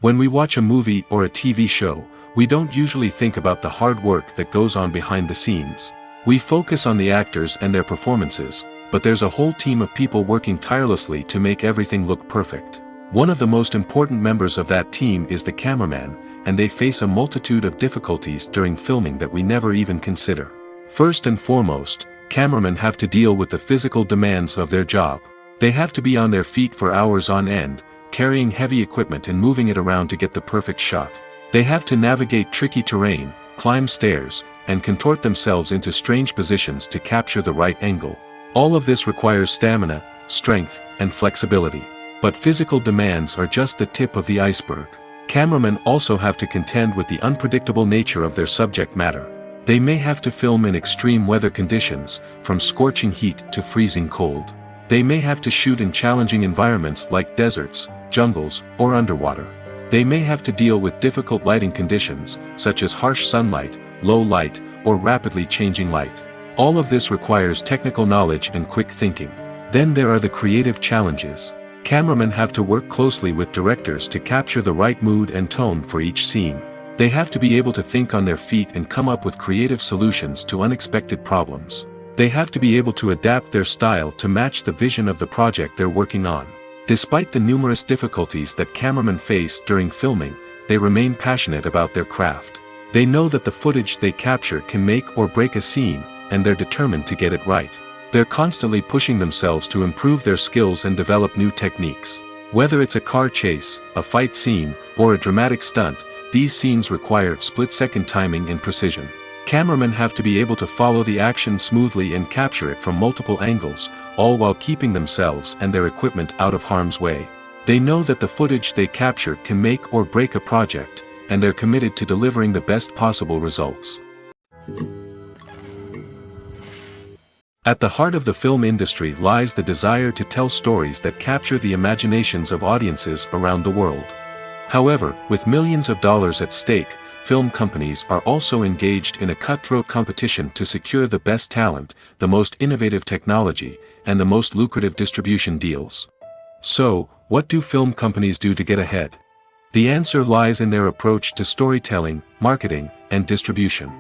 When we watch a movie or a TV show, we don't usually think about the hard work that goes on behind the scenes. We focus on the actors and their performances, but there's a whole team of people working tirelessly to make everything look perfect. One of the most important members of that team is the cameraman, and they face a multitude of difficulties during filming that we never even consider. First and foremost, cameramen have to deal with the physical demands of their job. They have to be on their feet for hours on end, carrying heavy equipment and moving it around to get the perfect shot. They have to navigate tricky terrain, climb stairs, and contort themselves into strange positions to capture the right angle. All of this requires stamina, strength, and flexibility. But physical demands are just the tip of the iceberg. Cameramen also have to contend with the unpredictable nature of their subject matter. They may have to film in extreme weather conditions, from scorching heat to freezing cold. They may have to shoot in challenging environments like deserts, jungles, or underwater. They may have to deal with difficult lighting conditions, such as harsh sunlight, low light, or rapidly changing light. All of this requires technical knowledge and quick thinking. Then there are the creative challenges. Cameramen have to work closely with directors to capture the right mood and tone for each scene. They have to be able to think on their feet and come up with creative solutions to unexpected problems. They have to be able to adapt their style to match the vision of the project they're working on. Despite the numerous difficulties that cameramen face during filming, they remain passionate about their craft. They know that the footage they capture can make or break a scene, and they're determined to get it right. They're constantly pushing themselves to improve their skills and develop new techniques. Whether it's a car chase, a fight scene, or a dramatic stunt, these scenes require split-second timing and precision. Cameramen have to be able to follow the action smoothly and capture it from multiple angles, all while keeping themselves and their equipment out of harm's way. They know that the footage they capture can make or break a project, and they're committed to delivering the best possible results. At the heart of the film industry lies the desire to tell stories that capture the imaginations of audiences around the world. However, with millions of dollars at stake, film companies are also engaged in a cutthroat competition to secure the best talent, the most innovative technology, and the most lucrative distribution deals. So, what do film companies do to get ahead? The answer lies in their approach to storytelling, marketing, and distribution.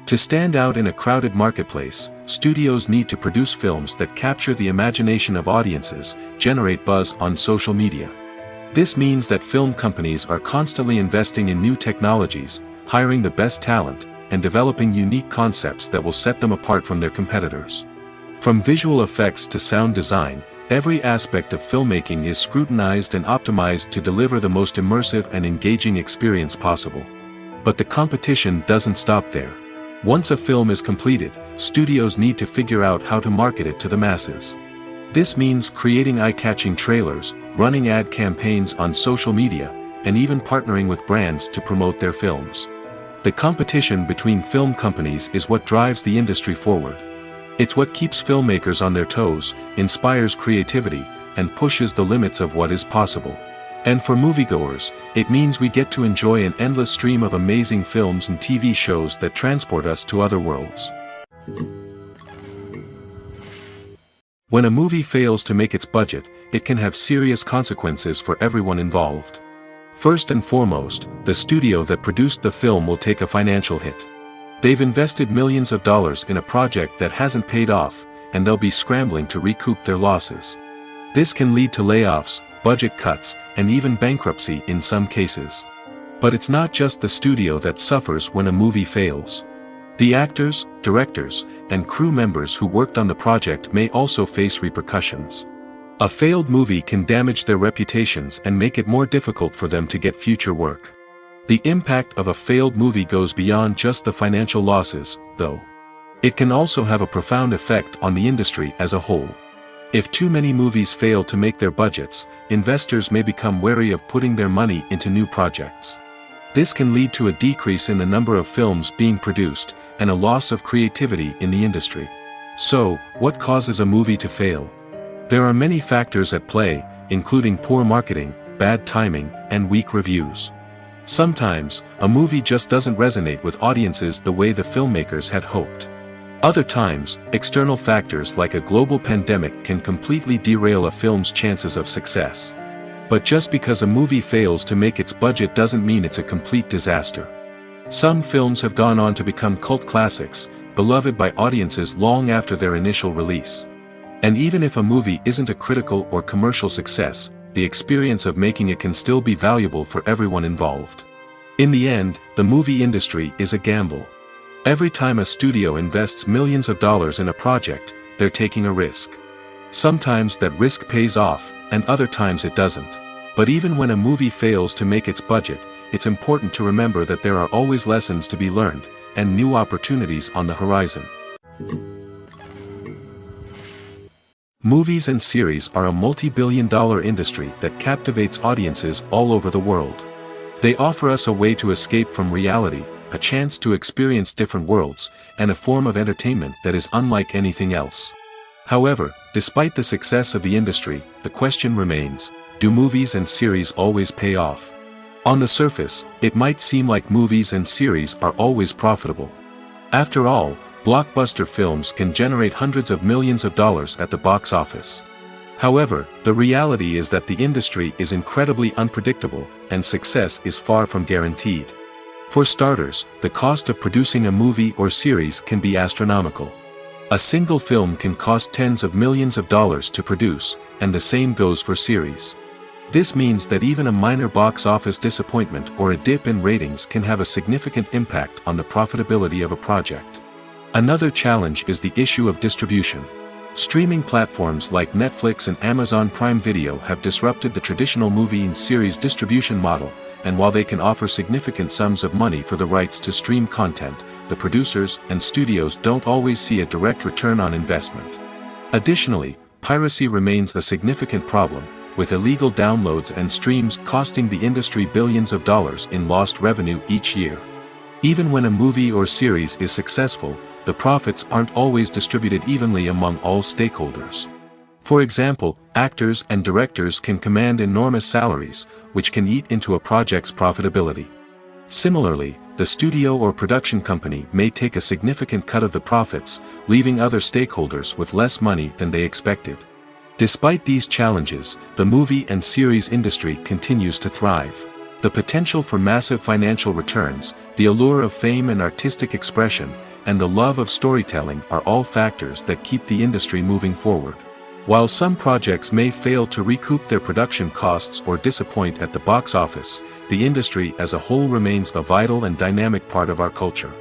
To stand out in a crowded marketplace, studios need to produce films that capture the imagination of audiences, generate buzz on social media. This means that film companies are constantly investing in new technologies, hiring the best talent, and developing unique concepts that will set them apart from their competitors. From visual effects to sound design, every aspect of filmmaking is scrutinized and optimized to deliver the most immersive and engaging experience possible. But the competition doesn't stop there. Once a film is completed, studios need to figure out how to market it to the masses. This means creating eye-catching trailers, running ad campaigns on social media, and even partnering with brands to promote their films. The competition between film companies is what drives the industry forward. It's what keeps filmmakers on their toes, inspires creativity, and pushes the limits of what is possible. And for moviegoers, it means we get to enjoy an endless stream of amazing films and TV shows that transport us to other worlds. When a movie fails to make its budget, it can have serious consequences for everyone involved. First and foremost, the studio that produced the film will take a financial hit. They've invested millions of dollars in a project that hasn't paid off, and they'll be scrambling to recoup their losses. This can lead to layoffs, budget cuts, and even bankruptcy in some cases. But it's not just the studio that suffers when a movie fails. The actors, directors, and crew members who worked on the project may also face repercussions. A failed movie can damage their reputations and make it more difficult for them to get future work. The impact of a failed movie goes beyond just the financial losses, though. It can also have a profound effect on the industry as a whole. If too many movies fail to make their budgets, investors may become wary of putting their money into new projects. This can lead to a decrease in the number of films being produced, and a loss of creativity in the industry. So, what causes a movie to fail? There are many factors at play, including poor marketing, bad timing, and weak reviews. Sometimes, a movie just doesn't resonate with audiences the way the filmmakers had hoped. Other times, external factors like a global pandemic can completely derail a film's chances of success. But just because a movie fails to make its budget doesn't mean it's a complete disaster. Some films have gone on to become cult classics, beloved by audiences long after their initial release. And even if a movie isn't a critical or commercial success, the experience of making it can still be valuable for everyone involved. In the end, the movie industry is a gamble. Every time a studio invests millions of dollars in a project, they're taking a risk. Sometimes that risk pays off, and other times it doesn't. But even when a movie fails to make its budget, it's important to remember that there are always lessons to be learned, and new opportunities on the horizon. Movies and series are a multi-billion-dollar industry that captivates audiences all over the world. They offer us a way to escape from reality, a chance to experience different worlds, and a form of entertainment that is unlike anything else. However, despite the success of the industry, the question remains, do movies and series always pay off? On the surface, it might seem like movies and series are always profitable. After all, blockbuster films can generate hundreds of millions of dollars at the box office. However, the reality is that the industry is incredibly unpredictable, and success is far from guaranteed. For starters, the cost of producing a movie or series can be astronomical. A single film can cost tens of millions of dollars to produce, and the same goes for series. This means that even a minor box office disappointment or a dip in ratings can have a significant impact on the profitability of a project. Another challenge is the issue of distribution. Streaming platforms like Netflix and Amazon Prime Video have disrupted the traditional movie and series distribution model, and while they can offer significant sums of money for the rights to stream content, the producers and studios don't always see a direct return on investment. Additionally, piracy remains a significant problem, with illegal downloads and streams costing the industry billions of dollars in lost revenue each year. Even when a movie or series is successful, the profits aren't always distributed evenly among all stakeholders. For example, actors and directors can command enormous salaries, which can eat into a project's profitability. Similarly, the studio or production company may take a significant cut of the profits, leaving other stakeholders with less money than they expected. Despite these challenges, the movie and series industry continues to thrive. The potential for massive financial returns, the allure of fame and artistic expression, and the love of storytelling are all factors that keep the industry moving forward. While some projects may fail to recoup their production costs or disappoint at the box office, the industry as a whole remains a vital and dynamic part of our culture.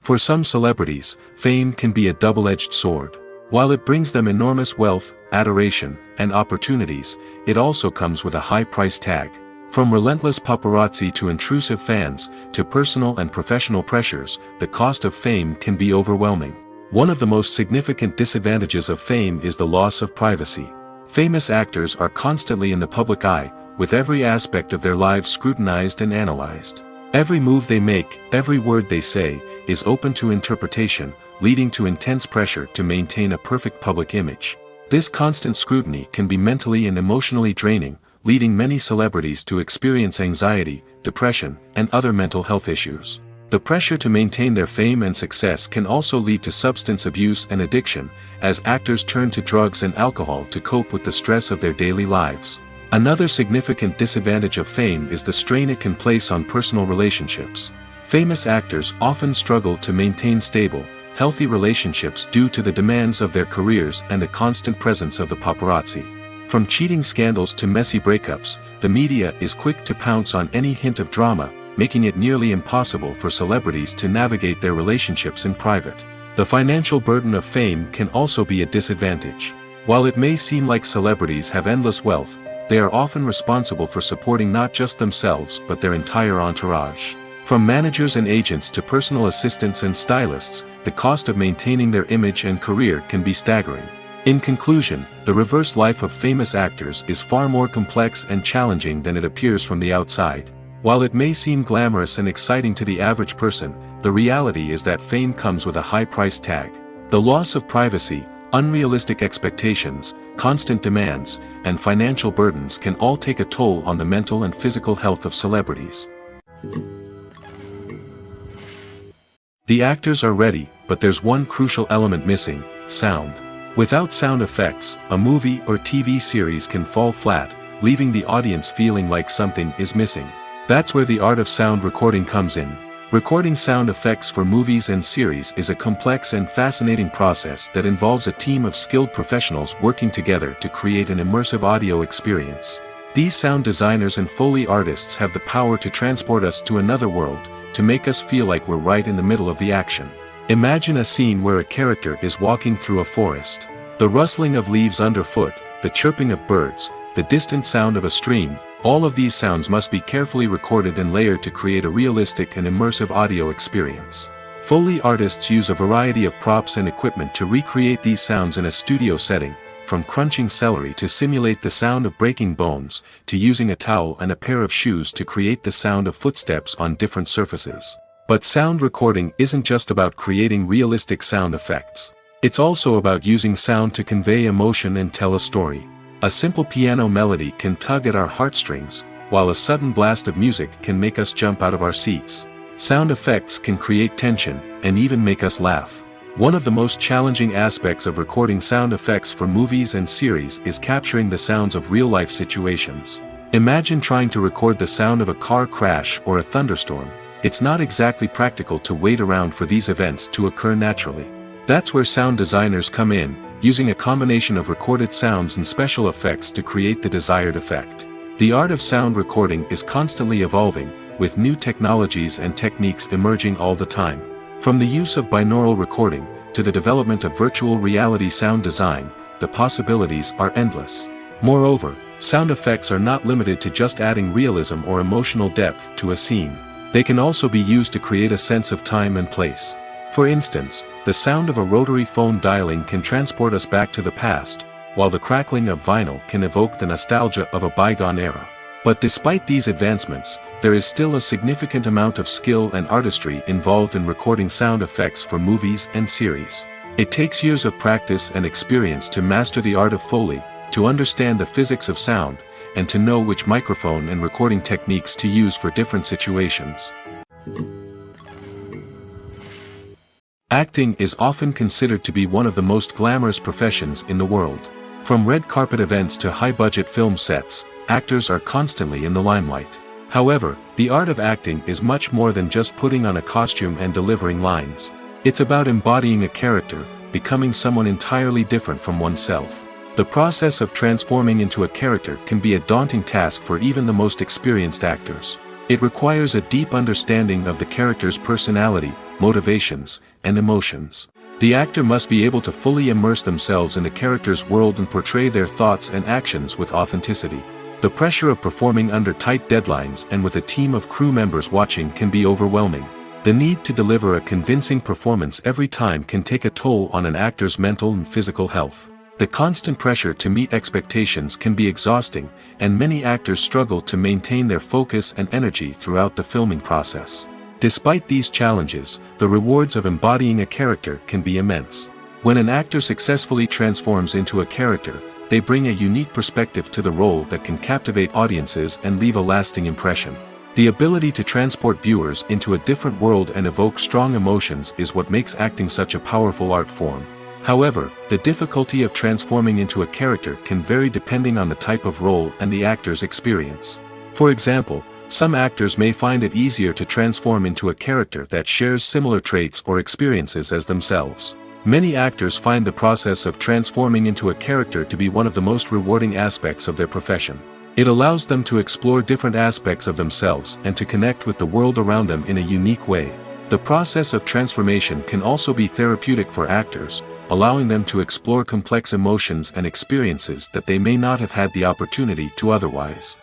For some celebrities, fame can be a double-edged sword. While it brings them enormous wealth, adoration, and opportunities, it also comes with a high price tag. From relentless paparazzi to intrusive fans, to personal and professional pressures, the cost of fame can be overwhelming. One of the most significant disadvantages of fame is the loss of privacy. Famous actors are constantly in the public eye, with every aspect of their lives scrutinized and analyzed. Every move they make, every word they say, is open to interpretation, leading to intense pressure to maintain a perfect public image. This constant scrutiny can be mentally and emotionally draining, leading many celebrities to experience anxiety, depression, and other mental health issues. The pressure to maintain their fame and success can also lead to substance abuse and addiction, as actors turn to drugs and alcohol to cope with the stress of their daily lives. Another significant disadvantage of fame is the strain it can place on personal relationships. Famous actors often struggle to maintain stable, healthy relationships due to the demands of their careers and the constant presence of the paparazzi. From cheating scandals to messy breakups, the media is quick to pounce on any hint of drama, making it nearly impossible for celebrities to navigate their relationships in private. The financial burden of fame can also be a disadvantage. While it may seem like celebrities have endless wealth, they are often responsible for supporting not just themselves but their entire entourage. From managers and agents to personal assistants and stylists, the cost of maintaining their image and career can be staggering. In conclusion, the reverse life of famous actors is far more complex and challenging than it appears from the outside. While it may seem glamorous and exciting to the average person, the reality is that fame comes with a high price tag. The loss of privacy, unrealistic expectations, constant demands, and financial burdens can all take a toll on the mental and physical health of celebrities. The actors are ready, but there's one crucial element missing: sound. Without sound effects, a movie or TV series can fall flat, leaving the audience feeling like something is missing. That's where the art of sound recording comes in. Recording sound effects for movies and series is a complex and fascinating process that involves a team of skilled professionals working together to create an immersive audio experience. These sound designers and Foley artists have the power to transport us to another world, to make us feel like we're right in the middle of the action. Imagine a scene where a character is walking through a forest. The rustling of leaves underfoot, the chirping of birds, the distant sound of a stream, all of these sounds must be carefully recorded and layered to create a realistic and immersive audio experience. Foley artists use a variety of props and equipment to recreate these sounds in a studio setting, from crunching celery to simulate the sound of breaking bones, to using a towel and a pair of shoes to create the sound of footsteps on different surfaces. But sound recording isn't just about creating realistic sound effects. It's also about using sound to convey emotion and tell a story. A simple piano melody can tug at our heartstrings, while a sudden blast of music can make us jump out of our seats. Sound effects can create tension, and even make us laugh. One of the most challenging aspects of recording sound effects for movies and series is capturing the sounds of real-life situations. Imagine trying to record the sound of a car crash or a thunderstorm. It's not exactly practical to wait around for these events to occur naturally. That's where sound designers come in, using a combination of recorded sounds and special effects to create the desired effect. The art of sound recording is constantly evolving, with new technologies and techniques emerging all the time. From the use of binaural recording, to the development of virtual reality sound design, the possibilities are endless. Moreover, sound effects are not limited to just adding realism or emotional depth to a scene. They can also be used to create a sense of time and place. For instance, the sound of a rotary phone dialing can transport us back to the past, while the crackling of vinyl can evoke the nostalgia of a bygone era. But despite these advancements, there is still a significant amount of skill and artistry involved in recording sound effects for movies and series. It takes years of practice and experience to master the art of Foley, to understand the physics of sound, and to know which microphone and recording techniques to use for different situations. Acting is often considered to be one of the most glamorous professions in the world. From red carpet events to high-budget film sets, actors are constantly in the limelight. However, the art of acting is much more than just putting on a costume and delivering lines. It's about embodying a character, becoming someone entirely different from oneself. The process of transforming into a character can be a daunting task for even the most experienced actors. It requires a deep understanding of the character's personality, motivations, and emotions. The actor must be able to fully immerse themselves in the character's world and portray their thoughts and actions with authenticity. The pressure of performing under tight deadlines and with a team of crew members watching can be overwhelming. The need to deliver a convincing performance every time can take a toll on an actor's mental and physical health. The constant pressure to meet expectations can be exhausting, and many actors struggle to maintain their focus and energy throughout the filming process. Despite these challenges, the rewards of embodying a character can be immense. When an actor successfully transforms into a character, they bring a unique perspective to the role that can captivate audiences and leave a lasting impression. The ability to transport viewers into a different world and evoke strong emotions is what makes acting such a powerful art form. However, the difficulty of transforming into a character can vary depending on the type of role and the actor's experience. For example, some actors may find it easier to transform into a character that shares similar traits or experiences as themselves. Many actors find the process of transforming into a character to be one of the most rewarding aspects of their profession. It allows them to explore different aspects of themselves and to connect with the world around them in a unique way. The process of transformation can also be therapeutic for actors, allowing them to explore complex emotions and experiences that they may not have had the opportunity to otherwise.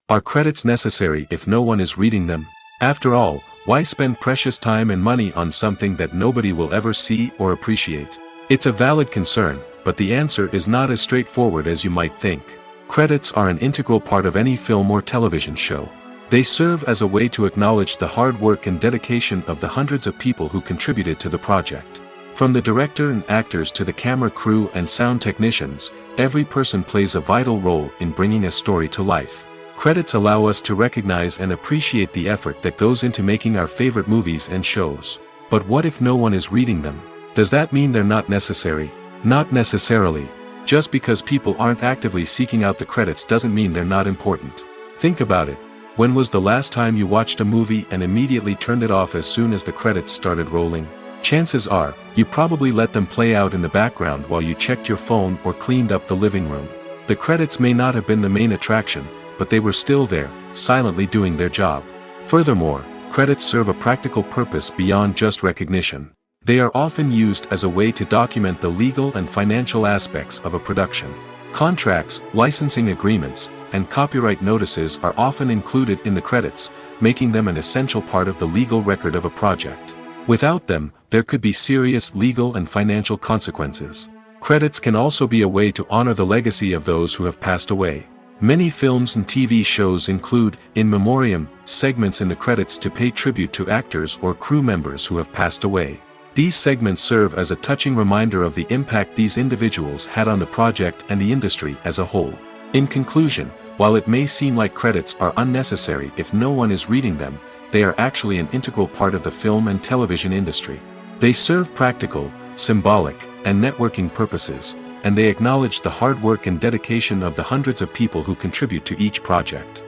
Are credits necessary if no one is reading them? After all, why spend precious time and money on something that nobody will ever see or appreciate? It's a valid concern, but the answer is not as straightforward as you might think. Credits are an integral part of any film or television show. They serve as a way to acknowledge the hard work and dedication of the hundreds of people who contributed to the project. From the director and actors to the camera crew and sound technicians, every person plays a vital role in bringing a story to life. Credits allow us to recognize and appreciate the effort that goes into making our favorite movies and shows. But what if no one is reading them? Does that mean they're not necessary? Not necessarily. Just because people aren't actively seeking out the credits doesn't mean they're not important. Think about it. When was the last time you watched a movie and immediately turned it off as soon as the credits started rolling? Chances are, you probably let them play out in the background while you checked your phone or cleaned up the living room. The credits may not have been the main attraction, but they were still there, silently doing their job. Furthermore, credits serve a practical purpose beyond just recognition. They are often used as a way to document the legal and financial aspects of a production. Contracts, licensing agreements, and copyright notices are often included in the credits, making them an essential part of the legal record of a project. Without them, there could be serious legal and financial consequences. Credits can also be a way to honor the legacy of those who have passed away. Many films and TV shows include, in memoriam, segments in the credits to pay tribute to actors or crew members who have passed away. These segments serve as a touching reminder of the impact these individuals had on the project and the industry as a whole. In conclusion, while it may seem like credits are unnecessary if no one is reading them, they are actually an integral part of the film and television industry. They serve practical, symbolic, and networking purposes, and they acknowledge the hard work and dedication of the hundreds of people who contribute to each project.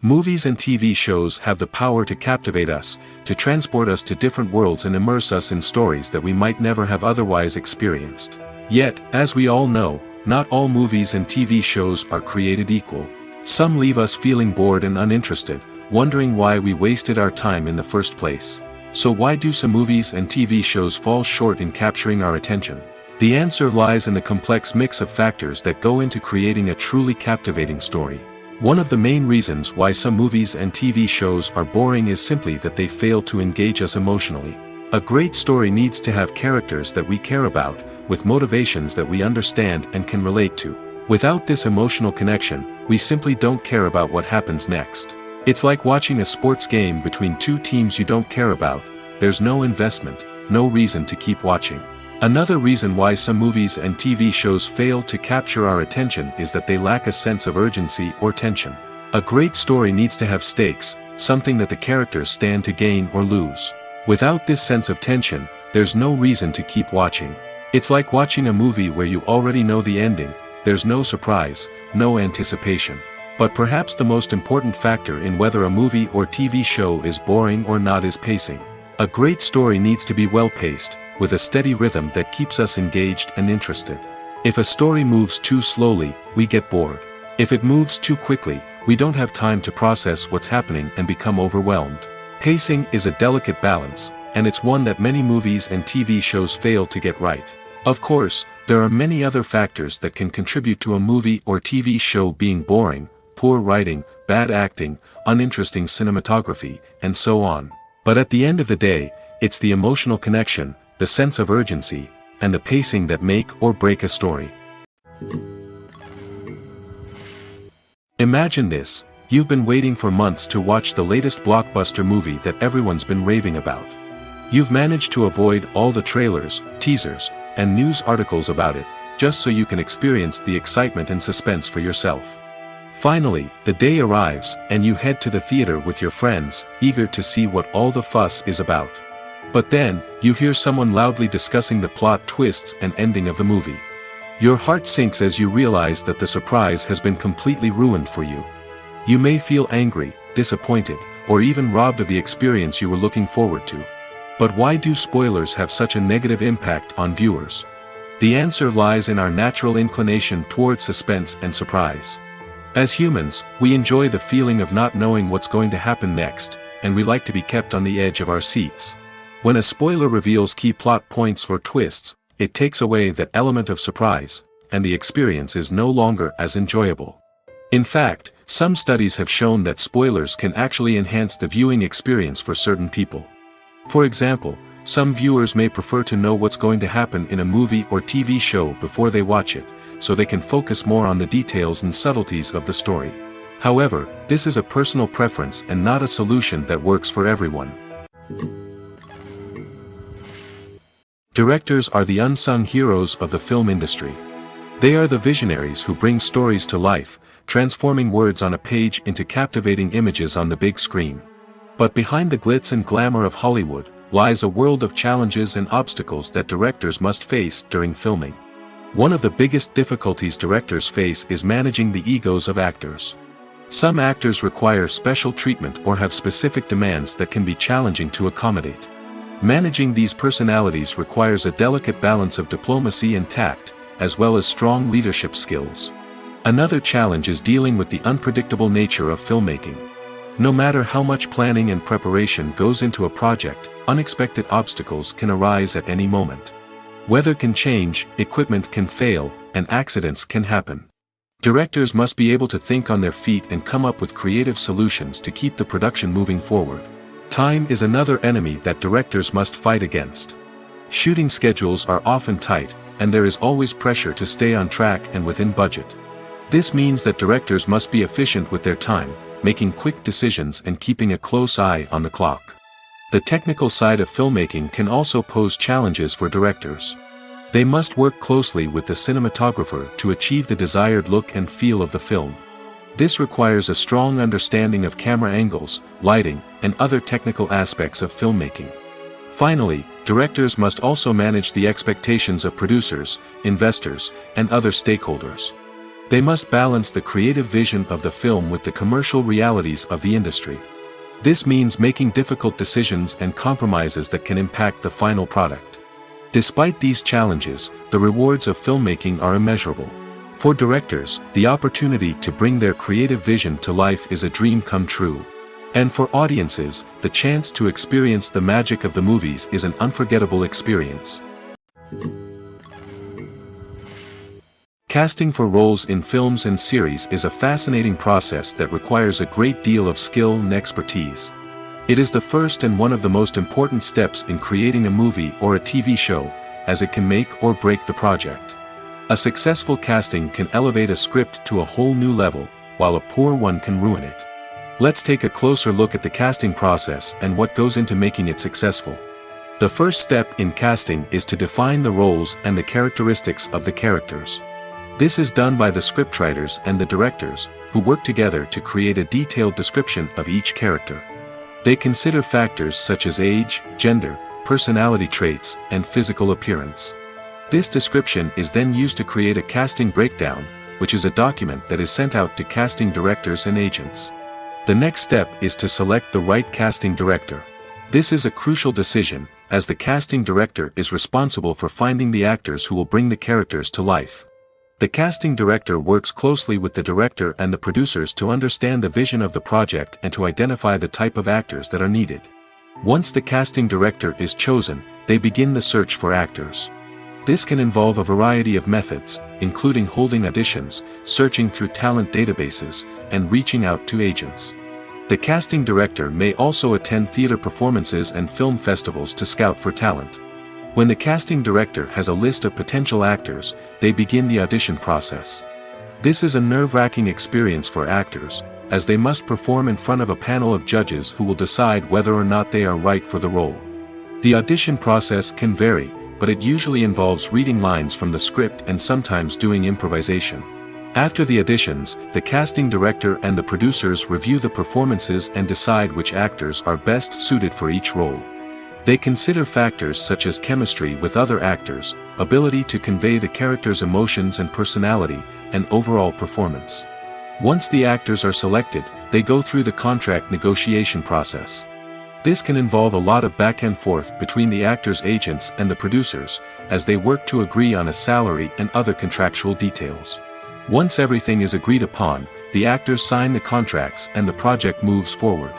Movies and TV shows have the power to captivate us, to transport us to different worlds and immerse us in stories that we might never have otherwise experienced. Yet, as we all know, not all movies and TV shows are created equal. Some leave us feeling bored and uninterested, wondering why we wasted our time in the first place. So why do some movies and TV shows fall short in capturing our attention? The answer lies in the complex mix of factors that go into creating a truly captivating story. One of the main reasons why some movies and TV shows are boring is simply that they fail to engage us emotionally. A great story needs to have characters that we care about, with motivations that we understand and can relate to. Without this emotional connection, we simply don't care about what happens next. It's like watching a sports game between two teams you don't care about. There's no investment, no reason to keep watching. Another reason why some movies and TV shows fail to capture our attention is that they lack a sense of urgency or tension. A great story needs to have stakes, something that the characters stand to gain or lose. Without this sense of tension, there's no reason to keep watching. It's like watching a movie where you already know the ending. There's no surprise, no anticipation. But perhaps the most important factor in whether a movie or TV show is boring or not is pacing. A great story needs to be well-paced, with a steady rhythm that keeps us engaged and interested. If a story moves too slowly, we get bored. If it moves too quickly, we don't have time to process what's happening and become overwhelmed. Pacing is a delicate balance, and it's one that many movies and TV shows fail to get right. Of course, there are many other factors that can contribute to a movie or TV show being boring: poor writing, bad acting, uninteresting cinematography, and so on. But at the end of the day, it's the emotional connection, the sense of urgency, and the pacing that make or break a story. Imagine this: you've been waiting for months to watch the latest blockbuster movie that everyone's been raving about. You've managed to avoid all the trailers, teasers, and news articles about it, just so you can experience the excitement and suspense for yourself. Finally, the day arrives, and you head to the theater with your friends, eager to see what all the fuss is about. But then, you hear someone loudly discussing the plot twists and ending of the movie. Your heart sinks as you realize that the surprise has been completely ruined for you. You may feel angry, disappointed, or even robbed of the experience you were looking forward to. But why do spoilers have such a negative impact on viewers? The answer lies in our natural inclination towards suspense and surprise. As humans, we enjoy the feeling of not knowing what's going to happen next, and we like to be kept on the edge of our seats. When a spoiler reveals key plot points or twists, it takes away that element of surprise, and the experience is no longer as enjoyable. In fact, some studies have shown that spoilers can actually enhance the viewing experience for certain people. For example, some viewers may prefer to know what's going to happen in a movie or TV show before they watch it, so they can focus more on the details and subtleties of the story. However, this is a personal preference and not a solution that works for everyone. Directors are the unsung heroes of the film industry. They are the visionaries who bring stories to life, transforming words on a page into captivating images on the big screen. But behind the glitz and glamour of Hollywood, lies a world of challenges and obstacles that directors must face during filming. One of the biggest difficulties directors face is managing the egos of actors. Some actors require special treatment or have specific demands that can be challenging to accommodate. Managing these personalities requires a delicate balance of diplomacy and tact, as well as strong leadership skills. Another challenge is dealing with the unpredictable nature of filmmaking. No matter how much planning and preparation goes into a project, unexpected obstacles can arise at any moment. Weather can change, equipment can fail, and accidents can happen. Directors must be able to think on their feet and come up with creative solutions to keep the production moving forward. Time is another enemy that directors must fight against. Shooting schedules are often tight, and there is always pressure to stay on track and within budget. This means that directors must be efficient with their time, making quick decisions and keeping a close eye on the clock. The technical side of filmmaking can also pose challenges for directors. They must work closely with the cinematographer to achieve the desired look and feel of the film. This requires a strong understanding of camera angles, lighting, and other technical aspects of filmmaking. Finally, directors must also manage the expectations of producers, investors, and other stakeholders. They must balance the creative vision of the film with the commercial realities of the industry. This means making difficult decisions and compromises that can impact the final product. Despite these challenges, the rewards of filmmaking are immeasurable. For directors, the opportunity to bring their creative vision to life is a dream come true. And for audiences, the chance to experience the magic of the movies is an unforgettable experience. Casting for roles in films and series is a fascinating process that requires a great deal of skill and expertise. It is the first and one of the most important steps in creating a movie or a TV show, as it can make or break the project. A successful casting can elevate a script to a whole new level, while a poor one can ruin it. Let's take a closer look at the casting process and what goes into making it successful. The first step in casting is to define the roles and the characteristics of the characters. This is done by the scriptwriters and the directors, who work together to create a detailed description of each character. They consider factors such as age, gender, personality traits, and physical appearance. This description is then used to create a casting breakdown, which is a document that is sent out to casting directors and agents. The next step is to select the right casting director. This is a crucial decision, as the casting director is responsible for finding the actors who will bring the characters to life. The casting director works closely with the director and the producers to understand the vision of the project and to identify the type of actors that are needed. Once the casting director is chosen, they begin the search for actors. This can involve a variety of methods, including holding auditions, searching through talent databases, and reaching out to agents. The casting director may also attend theater performances and film festivals to scout for talent. When the casting director has a list of potential actors, they begin the audition process. This is a nerve-wracking experience for actors, as they must perform in front of a panel of judges who will decide whether or not they are right for the role. The audition process can vary, but it usually involves reading lines from the script and sometimes doing improvisation. After the auditions, the casting director and the producers review the performances and decide which actors are best suited for each role. They consider factors such as chemistry with other actors, ability to convey the character's emotions and personality, and overall performance. Once the actors are selected, they go through the contract negotiation process. This can involve a lot of back and forth between the actors' agents and the producers, as they work to agree on a salary and other contractual details. Once everything is agreed upon, the actors sign the contracts and the project moves forward.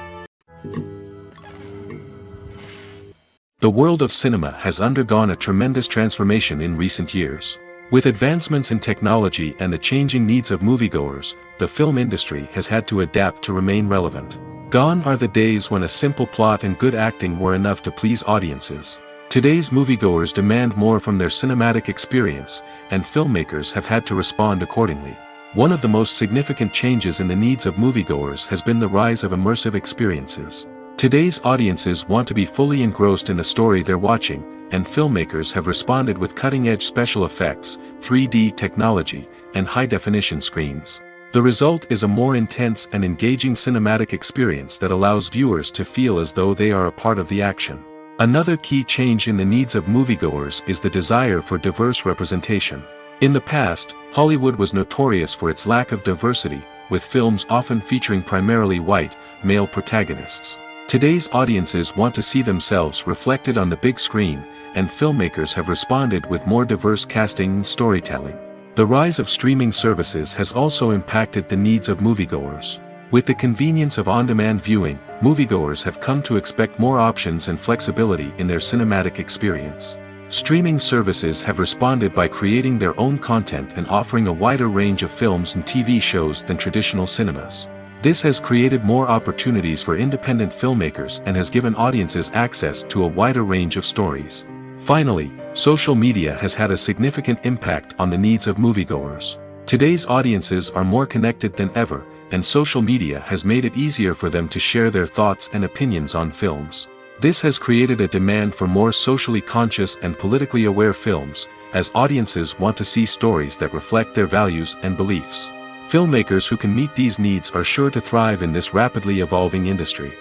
The world of cinema has undergone a tremendous transformation in recent years. With advancements in technology and the changing needs of moviegoers, the film industry has had to adapt to remain relevant. Gone are the days when a simple plot and good acting were enough to please audiences. Today's moviegoers demand more from their cinematic experience, and filmmakers have had to respond accordingly. One of the most significant changes in the needs of moviegoers has been the rise of immersive experiences. Today's audiences want to be fully engrossed in the story they're watching, and filmmakers have responded with cutting-edge special effects, 3D technology, and high-definition screens. The result is a more intense and engaging cinematic experience that allows viewers to feel as though they are a part of the action. Another key change in the needs of moviegoers is the desire for diverse representation. In the past, Hollywood was notorious for its lack of diversity, with films often featuring primarily white, male protagonists. Today's audiences want to see themselves reflected on the big screen, and filmmakers have responded with more diverse casting and storytelling. The rise of streaming services has also impacted the needs of moviegoers. With the convenience of on-demand viewing, moviegoers have come to expect more options and flexibility in their cinematic experience. Streaming services have responded by creating their own content and offering a wider range of films and TV shows than traditional cinemas. This has created more opportunities for independent filmmakers and has given audiences access to a wider range of stories. Finally, social media has had a significant impact on the needs of moviegoers. Today's audiences are more connected than ever, and social media has made it easier for them to share their thoughts and opinions on films. This has created a demand for more socially conscious and politically aware films, as audiences want to see stories that reflect their values and beliefs. Filmmakers who can meet these needs are sure to thrive in this rapidly evolving industry.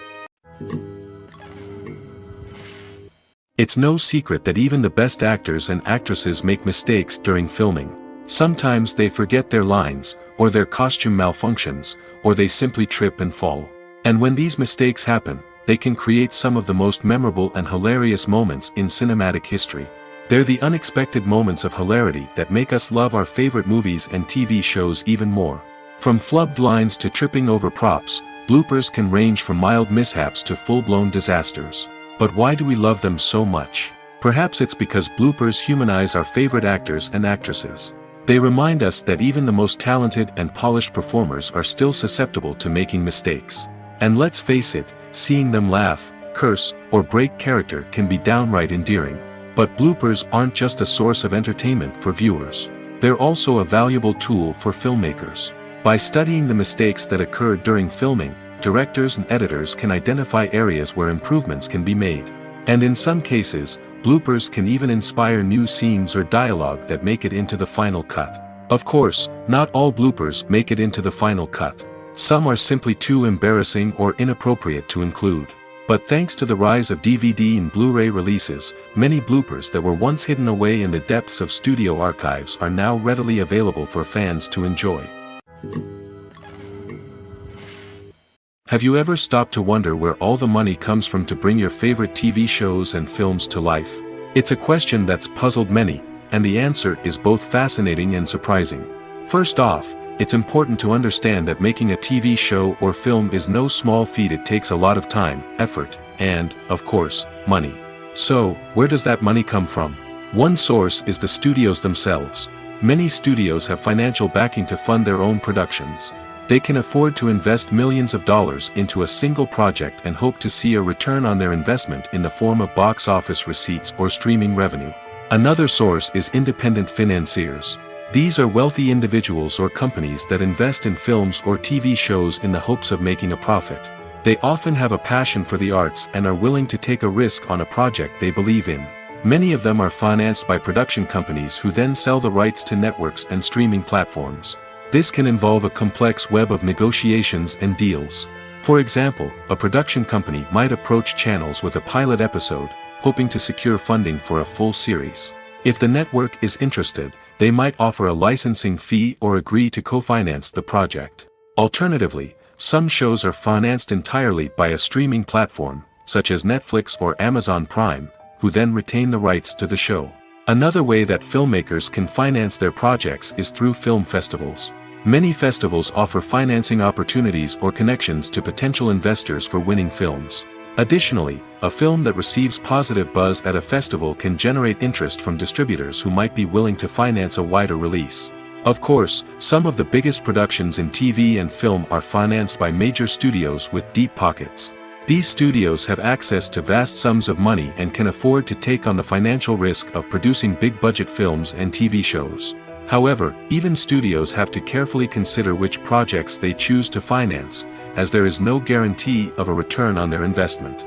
It's no secret that even the best actors and actresses make mistakes during filming. Sometimes they forget their lines, or their costume malfunctions, or they simply trip and fall. And when these mistakes happen, they can create some of the most memorable and hilarious moments in cinematic history. They're the unexpected moments of hilarity that make us love our favorite movies and TV shows even more. From flubbed lines to tripping over props, bloopers can range from mild mishaps to full-blown disasters. But why do we love them so much? Perhaps it's because bloopers humanize our favorite actors and actresses. They remind us that even the most talented and polished performers are still susceptible to making mistakes. And let's face it, seeing them laugh, curse, or break character can be downright endearing. But bloopers aren't just a source of entertainment for viewers. They're also a valuable tool for filmmakers. By studying the mistakes that occurred during filming, directors and editors can identify areas where improvements can be made. And in some cases, bloopers can even inspire new scenes or dialogue that make it into the final cut. Of course, not all bloopers make it into the final cut. Some are simply too embarrassing or inappropriate to include. But thanks to the rise of DVD and Blu-ray releases, many bloopers that were once hidden away in the depths of studio archives are now readily available for fans to enjoy. Have you ever stopped to wonder where all the money comes from to bring your favorite TV shows and films to life? It's a question that's puzzled many, and the answer is both fascinating and surprising. First off, it's important to understand that making a TV show or film is no small feat. It takes a lot of time, effort, and, of course, money. So, where does that money come from? One source is the studios themselves. Many studios have financial backing to fund their own productions. They can afford to invest millions of dollars into a single project and hope to see a return on their investment in the form of box office receipts or streaming revenue. Another source is independent financiers. These are wealthy individuals or companies that invest in films or TV shows in the hopes of making a profit. They often have a passion for the arts and are willing to take a risk on a project they believe in. Many of them are financed by production companies who then sell the rights to networks and streaming platforms. This can involve a complex web of negotiations and deals. For example, a production company might approach channels with a pilot episode, hoping to secure funding for a full series. If the network is interested, they might offer a licensing fee or agree to co-finance the project. Alternatively, some shows are financed entirely by a streaming platform, such as Netflix or Amazon Prime, who then retain the rights to the show. Another way that filmmakers can finance their projects is through film festivals. Many festivals offer financing opportunities or connections to potential investors for winning films. Additionally, a film that receives positive buzz at a festival can generate interest from distributors who might be willing to finance a wider release. Of course, some of the biggest productions in TV and film are financed by major studios with deep pockets. These studios have access to vast sums of money and can afford to take on the financial risk of producing big-budget films and TV shows. However, even studios have to carefully consider which projects they choose to finance, as there is no guarantee of a return on their investment.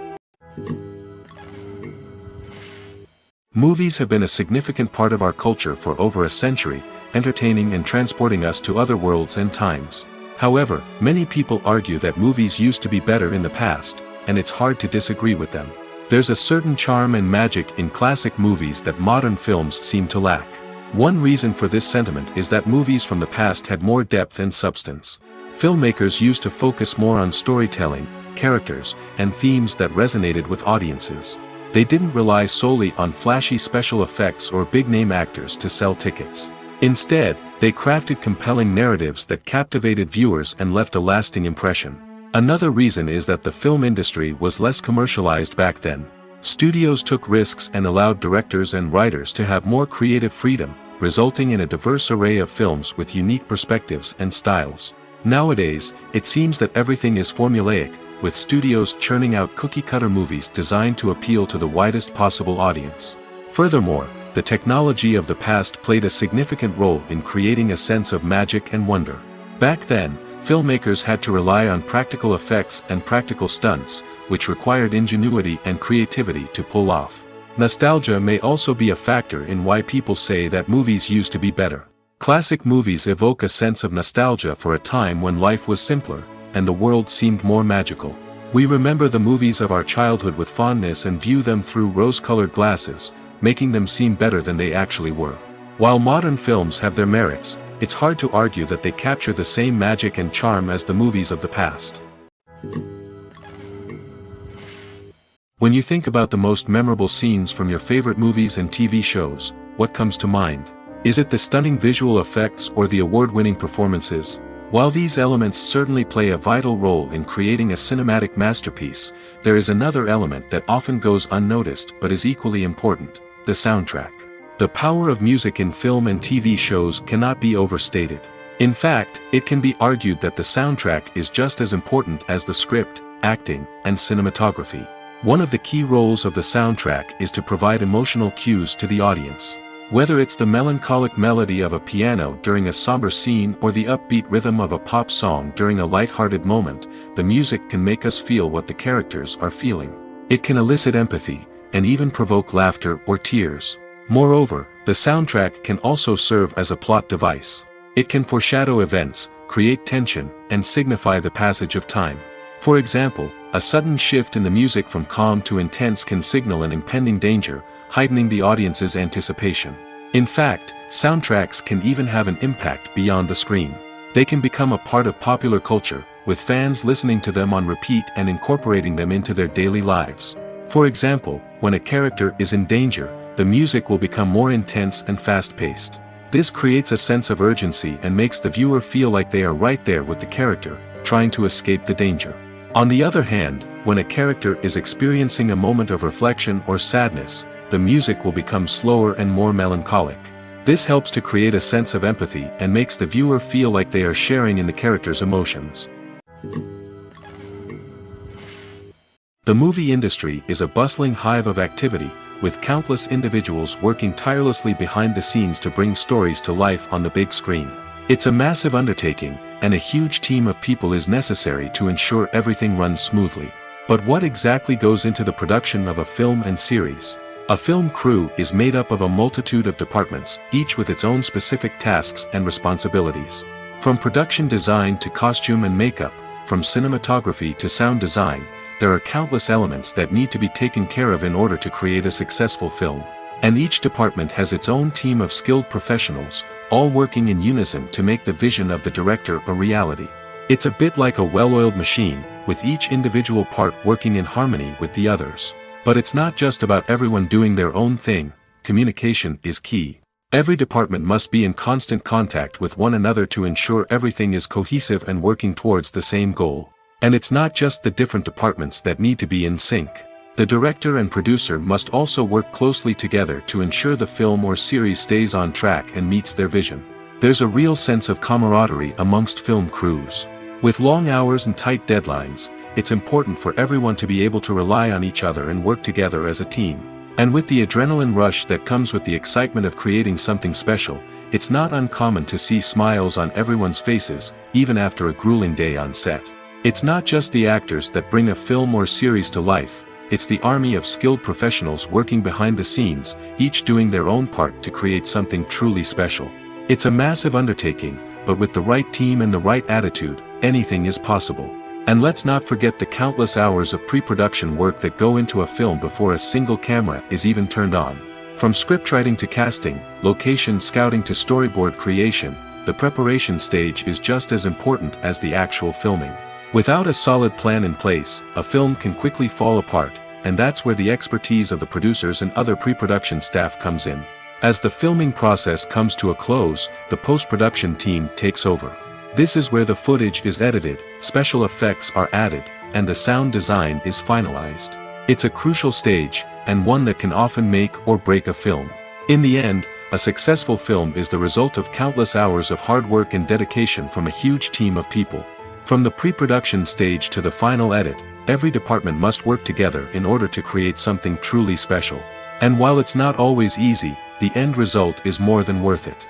Movies have been a significant part of our culture for over a century, entertaining and transporting us to other worlds and times. However, many people argue that movies used to be better in the past, and it's hard to disagree with them. There's a certain charm and magic in classic movies that modern films seem to lack. One reason for this sentiment is that movies from the past had more depth and substance. Filmmakers used to focus more on storytelling, characters, and themes that resonated with audiences. They didn't rely solely on flashy special effects or big-name actors to sell tickets. Instead, they crafted compelling narratives that captivated viewers and left a lasting impression. Another reason is that the film industry was less commercialized back then. Studios took risks and allowed directors and writers to have more creative freedom, resulting in a diverse array of films with unique perspectives and styles. Nowadays, it seems that everything is formulaic, with studios churning out cookie-cutter movies designed to appeal to the widest possible audience. Furthermore, the technology of the past played a significant role in creating a sense of magic and wonder. Back then, filmmakers had to rely on practical effects and practical stunts, which required ingenuity and creativity to pull off. Nostalgia may also be a factor in why people say that movies used to be better. Classic movies evoke a sense of nostalgia for a time when life was simpler, and the world seemed more magical. We remember the movies of our childhood with fondness and view them through rose-colored glasses, making them seem better than they actually were. While modern films have their merits, it's hard to argue that they capture the same magic and charm as the movies of the past. When you think about the most memorable scenes from your favorite movies and TV shows, what comes to mind? Is it the stunning visual effects or the award-winning performances? While these elements certainly play a vital role in creating a cinematic masterpiece, there is another element that often goes unnoticed but is equally important: the soundtrack. The power of music in film and TV shows cannot be overstated. In fact, it can be argued that the soundtrack is just as important as the script, acting, and cinematography. One of the key roles of the soundtrack is to provide emotional cues to the audience. Whether it's the melancholic melody of a piano during a somber scene or the upbeat rhythm of a pop song during a light-hearted moment, the music can make us feel what the characters are feeling. It can elicit empathy, and even provoke laughter or tears. Moreover, the soundtrack can also serve as a plot device. It can foreshadow events, create tension, and signify the passage of time. For example, a sudden shift in the music from calm to intense can signal an impending danger, heightening the audience's anticipation. In fact, soundtracks can even have an impact beyond the screen. They can become a part of popular culture, with fans listening to them on repeat and incorporating them into their daily lives. For example, when a character is in danger, the music will become more intense and fast-paced. This creates a sense of urgency and makes the viewer feel like they are right there with the character, trying to escape the danger. On the other hand, when a character is experiencing a moment of reflection or sadness, the music will become slower and more melancholic. This helps to create a sense of empathy and makes the viewer feel like they are sharing in the character's emotions. The movie industry is a bustling hive of activity, with countless individuals working tirelessly behind the scenes to bring stories to life on the big screen. It's a massive undertaking, and a huge team of people is necessary to ensure everything runs smoothly. But what exactly goes into the production of a film and series? A film crew is made up of a multitude of departments, each with its own specific tasks and responsibilities. From production design to costume and makeup, from cinematography to sound design, there are countless elements that need to be taken care of in order to create a successful film. And each department has its own team of skilled professionals, all working in unison to make the vision of the director a reality. It's a bit like a well-oiled machine, with each individual part working in harmony with the others. But it's not just about everyone doing their own thing. Communication is key. Every department must be in constant contact with one another to ensure everything is cohesive and working towards the same goal. And it's not just the different departments that need to be in sync. The director and producer must also work closely together to ensure the film or series stays on track and meets their vision. There's a real sense of camaraderie amongst film crews. With long hours and tight deadlines, it's important for everyone to be able to rely on each other and work together as a team. And with the adrenaline rush that comes with the excitement of creating something special, it's not uncommon to see smiles on everyone's faces, even after a grueling day on set. It's not just the actors that bring a film or series to life. It's the army of skilled professionals working behind the scenes, each doing their own part to create something truly special. It's a massive undertaking, but with the right team and the right attitude, anything is possible. And let's not forget the countless hours of pre-production work that go into a film before a single camera is even turned on. From scriptwriting to casting, location scouting to storyboard creation, the preparation stage is just as important as the actual filming. Without a solid plan in place, a film can quickly fall apart, and that's where the expertise of the producers and other pre-production staff comes in. As the filming process comes to a close, the post-production team takes over. This is where the footage is edited, special effects are added, and the sound design is finalized. It's a crucial stage, and one that can often make or break a film. In the end, a successful film is the result of countless hours of hard work and dedication from a huge team of people. From the pre-production stage to the final edit, every department must work together in order to create something truly special. And while it's not always easy, the end result is more than worth it.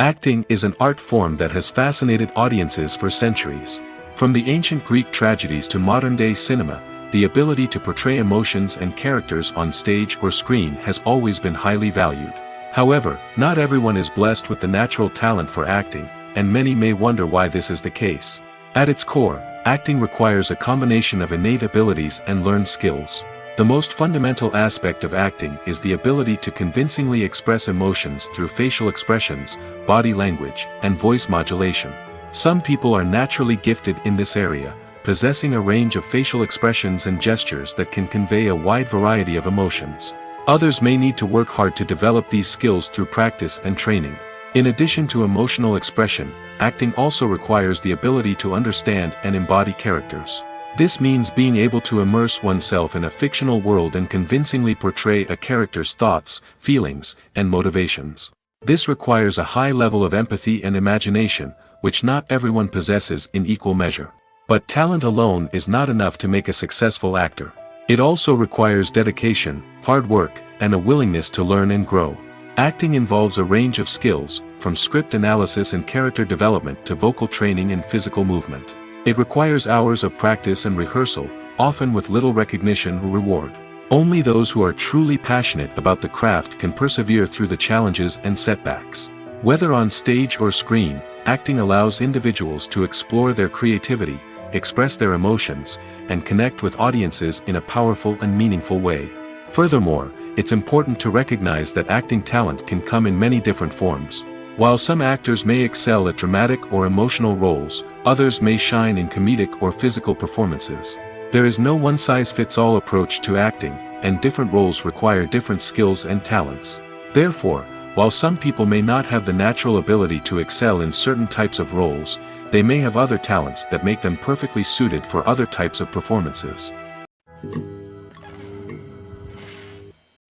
Acting is an art form that has fascinated audiences for centuries. From the ancient Greek tragedies to modern-day cinema, the ability to portray emotions and characters on stage or screen has always been highly valued. However, not everyone is blessed with the natural talent for acting, and many may wonder why this is the case. At its core, acting requires a combination of innate abilities and learned skills. The most fundamental aspect of acting is the ability to convincingly express emotions through facial expressions, body language, and voice modulation. Some people are naturally gifted in this area, possessing a range of facial expressions and gestures that can convey a wide variety of emotions. Others may need to work hard to develop these skills through practice and training. In addition to emotional expression, acting also requires the ability to understand and embody characters. This means being able to immerse oneself in a fictional world and convincingly portray a character's thoughts, feelings, and motivations. This requires a high level of empathy and imagination, which not everyone possesses in equal measure. But talent alone is not enough to make a successful actor. It also requires dedication, hard work, and a willingness to learn and grow. Acting involves a range of skills, from script analysis and character development to vocal training and physical movement. It requires hours of practice and rehearsal, often with little recognition or reward. Only those who are truly passionate about the craft can persevere through the challenges and setbacks. Whether on stage or screen, acting allows individuals to explore their creativity, express their emotions, and connect with audiences in a powerful and meaningful way. Furthermore, it's important to recognize that acting talent can come in many different forms. While some actors may excel at dramatic or emotional roles, others may shine in comedic or physical performances. There is no one-size-fits-all approach to acting, and different roles require different skills and talents. Therefore, while some people may not have the natural ability to excel in certain types of roles, they may have other talents that make them perfectly suited for other types of performances.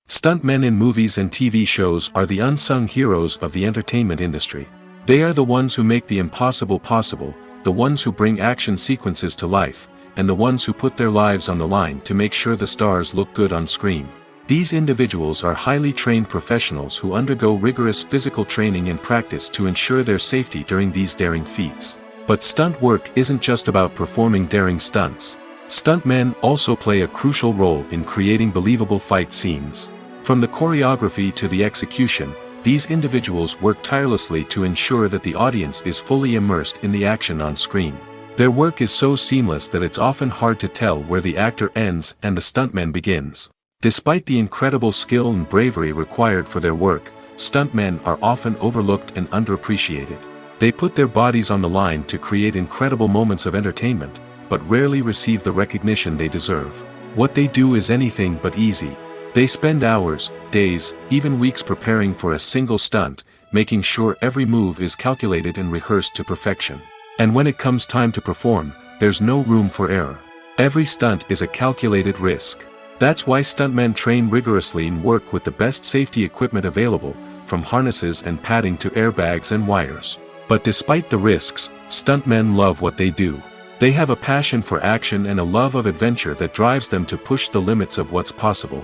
Stuntmen in movies and TV shows are the unsung heroes of the entertainment industry. They are the ones who make the impossible possible, the ones who bring action sequences to life, and the ones who put their lives on the line to make sure the stars look good on screen. These individuals are highly trained professionals who undergo rigorous physical training and practice to ensure their safety during these daring feats. But stunt work isn't just about performing daring stunts. Stuntmen also play a crucial role in creating believable fight scenes. From the choreography to the execution, these individuals work tirelessly to ensure that the audience is fully immersed in the action on screen. Their work is so seamless that it's often hard to tell where the actor ends and the stuntman begins. Despite the incredible skill and bravery required for their work, stuntmen are often overlooked and underappreciated. They put their bodies on the line to create incredible moments of entertainment, but rarely receive the recognition they deserve. What they do is anything but easy. They spend hours, days, even weeks preparing for a single stunt, making sure every move is calculated and rehearsed to perfection. And when it comes time to perform, there's no room for error. Every stunt is a calculated risk. That's why stuntmen train rigorously and work with the best safety equipment available, from harnesses and padding to airbags and wires. But despite the risks, stuntmen love what they do. They have a passion for action and a love of adventure that drives them to push the limits of what's possible.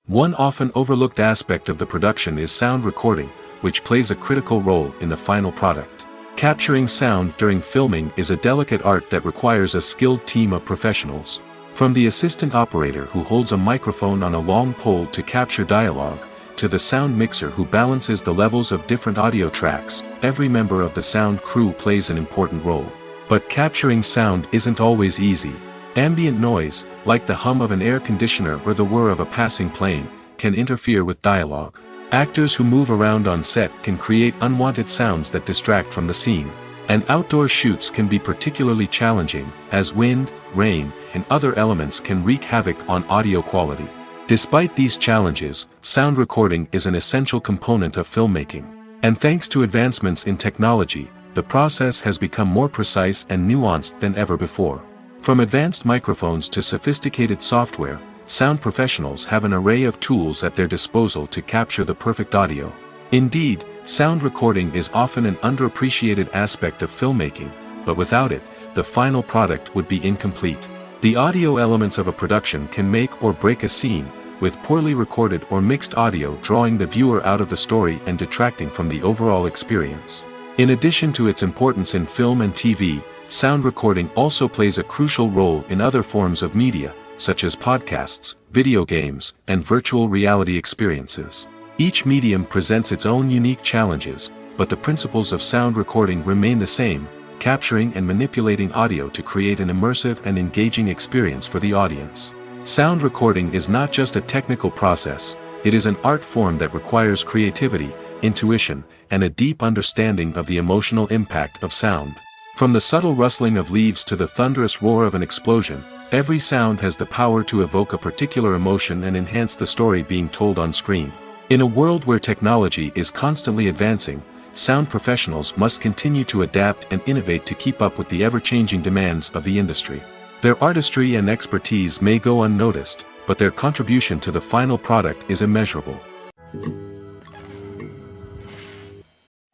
One often overlooked aspect of the production is sound recording, which plays a critical role in the final product. Capturing sound during filming is a delicate art that requires a skilled team of professionals. From the assistant operator who holds a microphone on a long pole to capture dialogue, to the sound mixer who balances the levels of different audio tracks, every member of the sound crew plays an important role. But capturing sound isn't always easy. Ambient noise, like the hum of an air conditioner or the whir of a passing plane, can interfere with dialogue. Actors who move around on set can create unwanted sounds that distract from the scene. And outdoor shoots can be particularly challenging, as wind, rain, and other elements can wreak havoc on audio quality. Despite these challenges, sound recording is an essential component of filmmaking. And thanks to advancements in technology, the process has become more precise and nuanced than ever before. From advanced microphones to sophisticated software, sound professionals have an array of tools at their disposal to capture the perfect audio. Indeed, sound recording is often an underappreciated aspect of filmmaking, but without it, the final product would be incomplete. The audio elements of a production can make or break a scene, with poorly recorded or mixed audio drawing the viewer out of the story and detracting from the overall experience. In addition to its importance in film and TV, sound recording also plays a crucial role in other forms of media, such as podcasts, video games, and virtual reality experiences. Each medium presents its own unique challenges, but the principles of sound recording remain the same, capturing and manipulating audio to create an immersive and engaging experience for the audience. Sound recording is not just a technical process, it is an art form that requires creativity, intuition, and a deep understanding of the emotional impact of sound. From the subtle rustling of leaves to the thunderous roar of an explosion, every sound has the power to evoke a particular emotion and enhance the story being told on screen. In a world where technology is constantly advancing, sound professionals must continue to adapt and innovate to keep up with the ever-changing demands of the industry. Their artistry and expertise may go unnoticed, but their contribution to the final product is immeasurable.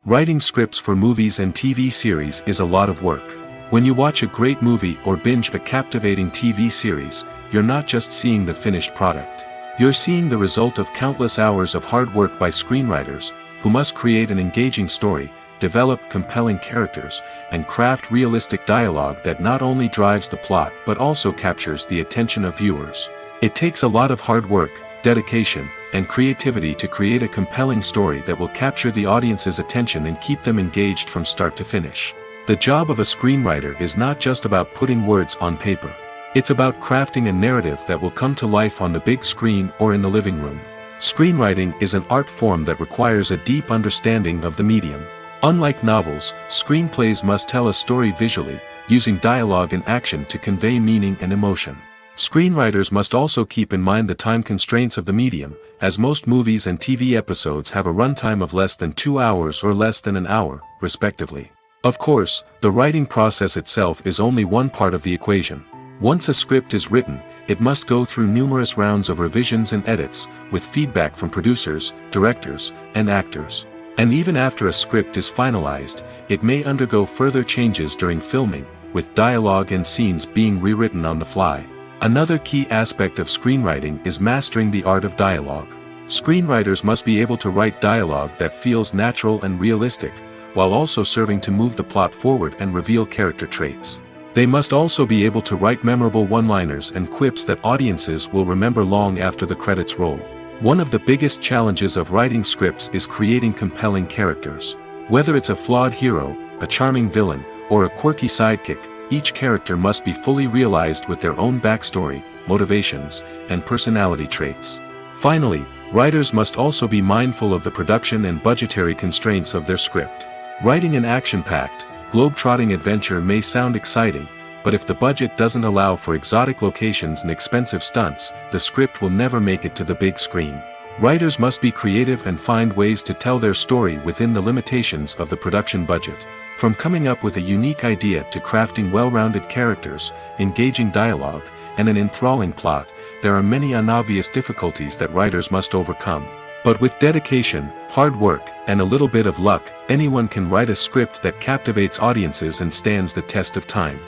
Writing scripts for movies and TV series is a lot of work. When you watch a great movie or binge a captivating TV series, you're not just seeing the finished product. You're seeing the result of countless hours of hard work by screenwriters, who must create an engaging story, develop compelling characters, and craft realistic dialogue that not only drives the plot but also captures the attention of viewers. It takes a lot of hard work, dedication, and creativity to create a compelling story that will capture the audience's attention and keep them engaged from start to finish. The job of a screenwriter is not just about putting words on paper. It's about crafting a narrative that will come to life on the big screen or in the living room. Screenwriting is an art form that requires a deep understanding of the medium. Unlike novels, screenplays must tell a story visually, using dialogue and action to convey meaning and emotion. Screenwriters must also keep in mind the time constraints of the medium, as most movies and TV episodes have a runtime of less than 2 hours or less than an hour, respectively. Of course, the writing process itself is only one part of the equation. Once a script is written, it must go through numerous rounds of revisions and edits, with feedback from producers, directors, and actors. And even after a script is finalized, it may undergo further changes during filming, with dialogue and scenes being rewritten on the fly. Another key aspect of screenwriting is mastering the art of dialogue. Screenwriters must be able to write dialogue that feels natural and realistic, while also serving to move the plot forward and reveal character traits. They must also be able to write memorable one-liners and quips that audiences will remember long after the credits roll. One of the biggest challenges of writing scripts is creating compelling characters. Whether it's a flawed hero, a charming villain, or a quirky sidekick, each character must be fully realized with their own backstory, motivations, and personality traits. Finally, writers must also be mindful of the production and budgetary constraints of their script. Writing an action-packed, globe-trotting adventure may sound exciting, but if the budget doesn't allow for exotic locations and expensive stunts, the script will never make it to the big screen. Writers must be creative and find ways to tell their story within the limitations of the production budget. From coming up with a unique idea to crafting well-rounded characters, engaging dialogue, and an enthralling plot, there are many unobvious difficulties that writers must overcome. But with dedication, hard work, and a little bit of luck, anyone can write a script that captivates audiences and stands the test of time.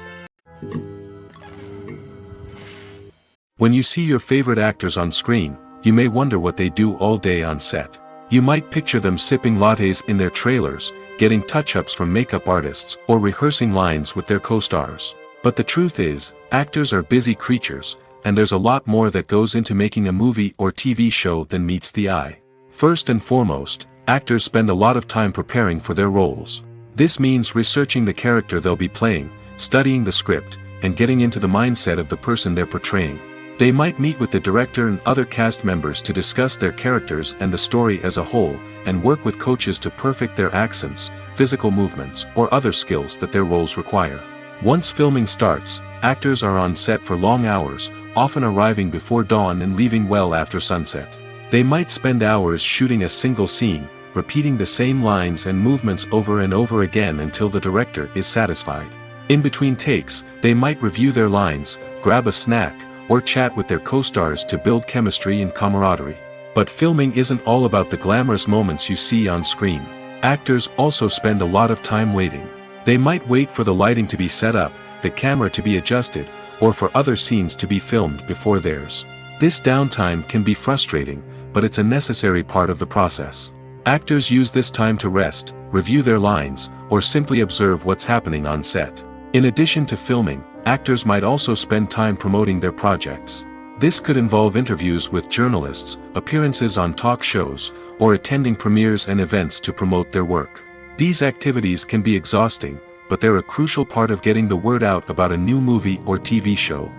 When you see your favorite actors on screen, you may wonder what they do all day on set. You might picture them sipping lattes in their trailers, getting touch-ups from makeup artists, or rehearsing lines with their co-stars. But the truth is, actors are busy creatures, and there's a lot more that goes into making a movie or TV show than meets the eye. First and foremost, actors spend a lot of time preparing for their roles. This means researching the character they'll be playing, studying the script, and getting into the mindset of the person they're portraying. They might meet with the director and other cast members to discuss their characters and the story as a whole, and work with coaches to perfect their accents, physical movements, or other skills that their roles require. Once filming starts, actors are on set for long hours, often arriving before dawn and leaving well after sunset. They might spend hours shooting a single scene, repeating the same lines and movements over and over again until the director is satisfied. In between takes, they might review their lines, grab a snack, or chat with their co-stars to build chemistry and camaraderie. But filming isn't all about the glamorous moments you see on screen. Actors also spend a lot of time waiting. They might wait for the lighting to be set up, the camera to be adjusted, or for other scenes to be filmed before theirs. This downtime can be frustrating, but it's a necessary part of the process. Actors use this time to rest, review their lines, or simply observe what's happening on set. In addition to filming, actors might also spend time promoting their projects. This could involve interviews with journalists, appearances on talk shows, or attending premieres and events to promote their work. These activities can be exhausting, but they're a crucial part of getting the word out about a new movie or TV show.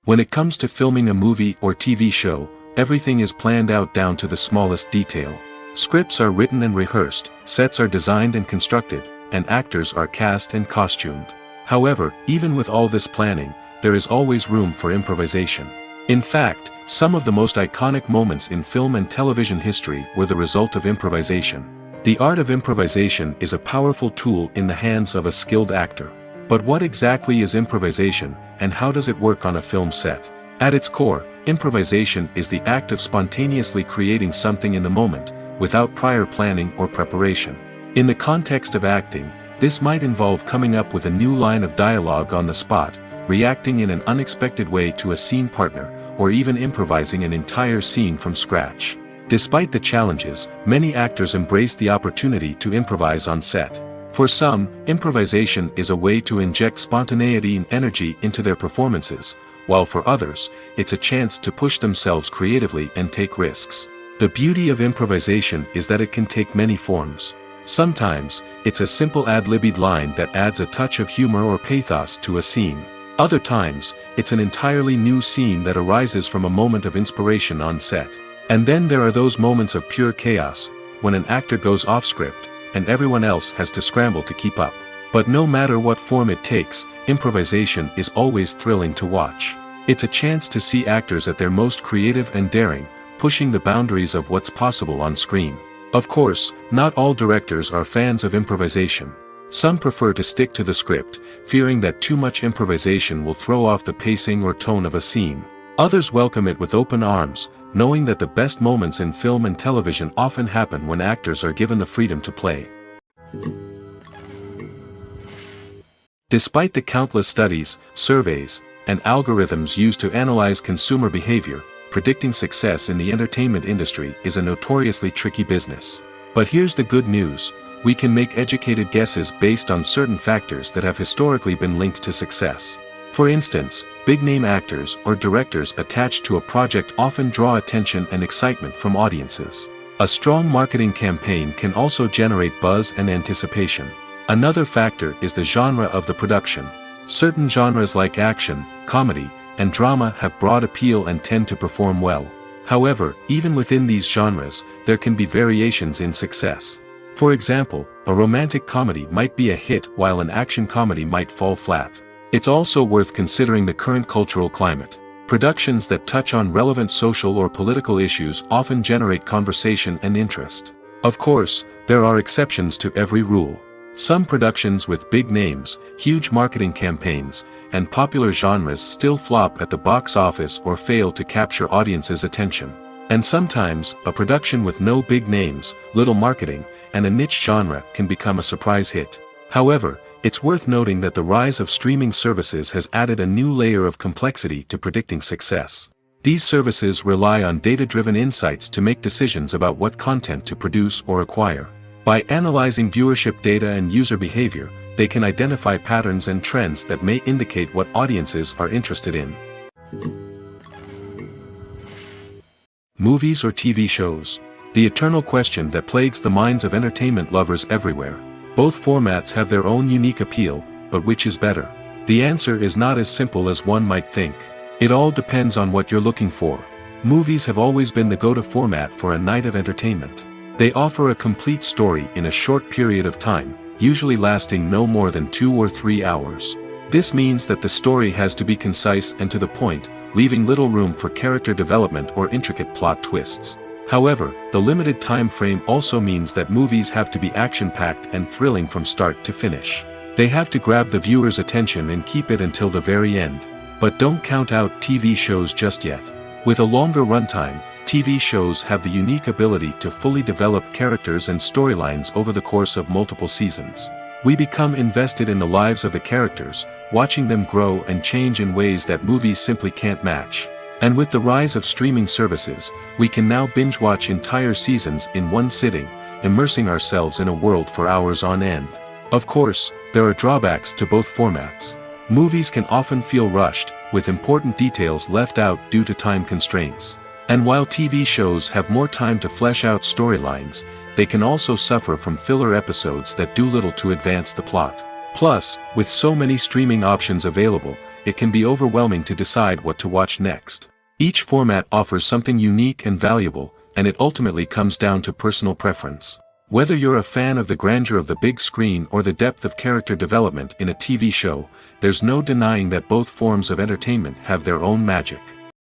When it comes to filming a movie or TV show, everything is planned out down to the smallest detail. Scripts are written and rehearsed, sets are designed and constructed, and actors are cast and costumed. However, even with all this planning, there is always room for improvisation. In fact, some of the most iconic moments in film and television history were the result of improvisation. The art of improvisation is a powerful tool in the hands of a skilled actor. But what exactly is improvisation, and how does it work on a film set? At its core, improvisation is the act of spontaneously creating something in the moment, without prior planning or preparation. In the context of acting, this might involve coming up with a new line of dialogue on the spot, reacting in an unexpected way to a scene partner, or even improvising an entire scene from scratch. Despite the challenges, many actors embrace the opportunity to improvise on set. For some, improvisation is a way to inject spontaneity and energy into their performances, while for others, it's a chance to push themselves creatively and take risks. The beauty of improvisation is that it can take many forms. Sometimes, it's a simple ad-libbed line that adds a touch of humor or pathos to a scene. Other times, it's an entirely new scene that arises from a moment of inspiration on set. And then there are those moments of pure chaos, when an actor goes off script, and everyone else has to scramble to keep up. But no matter what form it takes, improvisation is always thrilling to watch. It's a chance to see actors at their most creative and daring, pushing the boundaries of what's possible on screen. Of course, not all directors are fans of improvisation. Some prefer to stick to the script, fearing that too much improvisation will throw off the pacing or tone of a scene. Others welcome it with open arms, knowing that the best moments in film and television often happen when actors are given the freedom to play. Despite the countless studies, surveys, and algorithms used to analyze consumer behavior, predicting success in the entertainment industry is a notoriously tricky business. But here's the good news: we can make educated guesses based on certain factors that have historically been linked to success. For instance, big-name actors or directors attached to a project often draw attention and excitement from audiences. A strong marketing campaign can also generate buzz and anticipation. Another factor is the genre of the production. Certain genres like action, comedy, and drama have broad appeal and tend to perform well. However, even within these genres, there can be variations in success. For example, a romantic comedy might be a hit while an action comedy might fall flat. It's also worth considering the current cultural climate. Productions that touch on relevant social or political issues often generate conversation and interest. Of course, there are exceptions to every rule. Some productions with big names, huge marketing campaigns, and popular genres still flop at the box office or fail to capture audiences' attention. And sometimes, a production with no big names, little marketing, and a niche genre can become a surprise hit. However, it's worth noting that the rise of streaming services has added a new layer of complexity to predicting success. These services rely on data-driven insights to make decisions about what content to produce or acquire. By analyzing viewership data and user behavior, they can identify patterns and trends that may indicate what audiences are interested in. Movies or TV shows? The eternal question that plagues the minds of entertainment lovers everywhere. Both formats have their own unique appeal, but which is better? The answer is not as simple as one might think. It all depends on what you're looking for. Movies have always been the go-to format for a night of entertainment. They offer a complete story in a short period of time, usually lasting no more than 2 or 3 hours. This means that the story has to be concise and to the point, leaving little room for character development or intricate plot twists. However, the limited time frame also means that movies have to be action-packed and thrilling from start to finish. They have to grab the viewer's attention and keep it until the very end. But don't count out TV shows just yet. With a longer runtime, TV shows have the unique ability to fully develop characters and storylines over the course of multiple seasons. We become invested in the lives of the characters, watching them grow and change in ways that movies simply can't match. And with the rise of streaming services, we can now binge-watch entire seasons in one sitting, immersing ourselves in a world for hours on end. Of course, there are drawbacks to both formats. Movies can often feel rushed, with important details left out due to time constraints. And while TV shows have more time to flesh out storylines, they can also suffer from filler episodes that do little to advance the plot. Plus, with so many streaming options available, it can be overwhelming to decide what to watch next. Each format offers something unique and valuable, and it ultimately comes down to personal preference. Whether you're a fan of the grandeur of the big screen or the depth of character development in a TV show, there's no denying that both forms of entertainment have their own magic.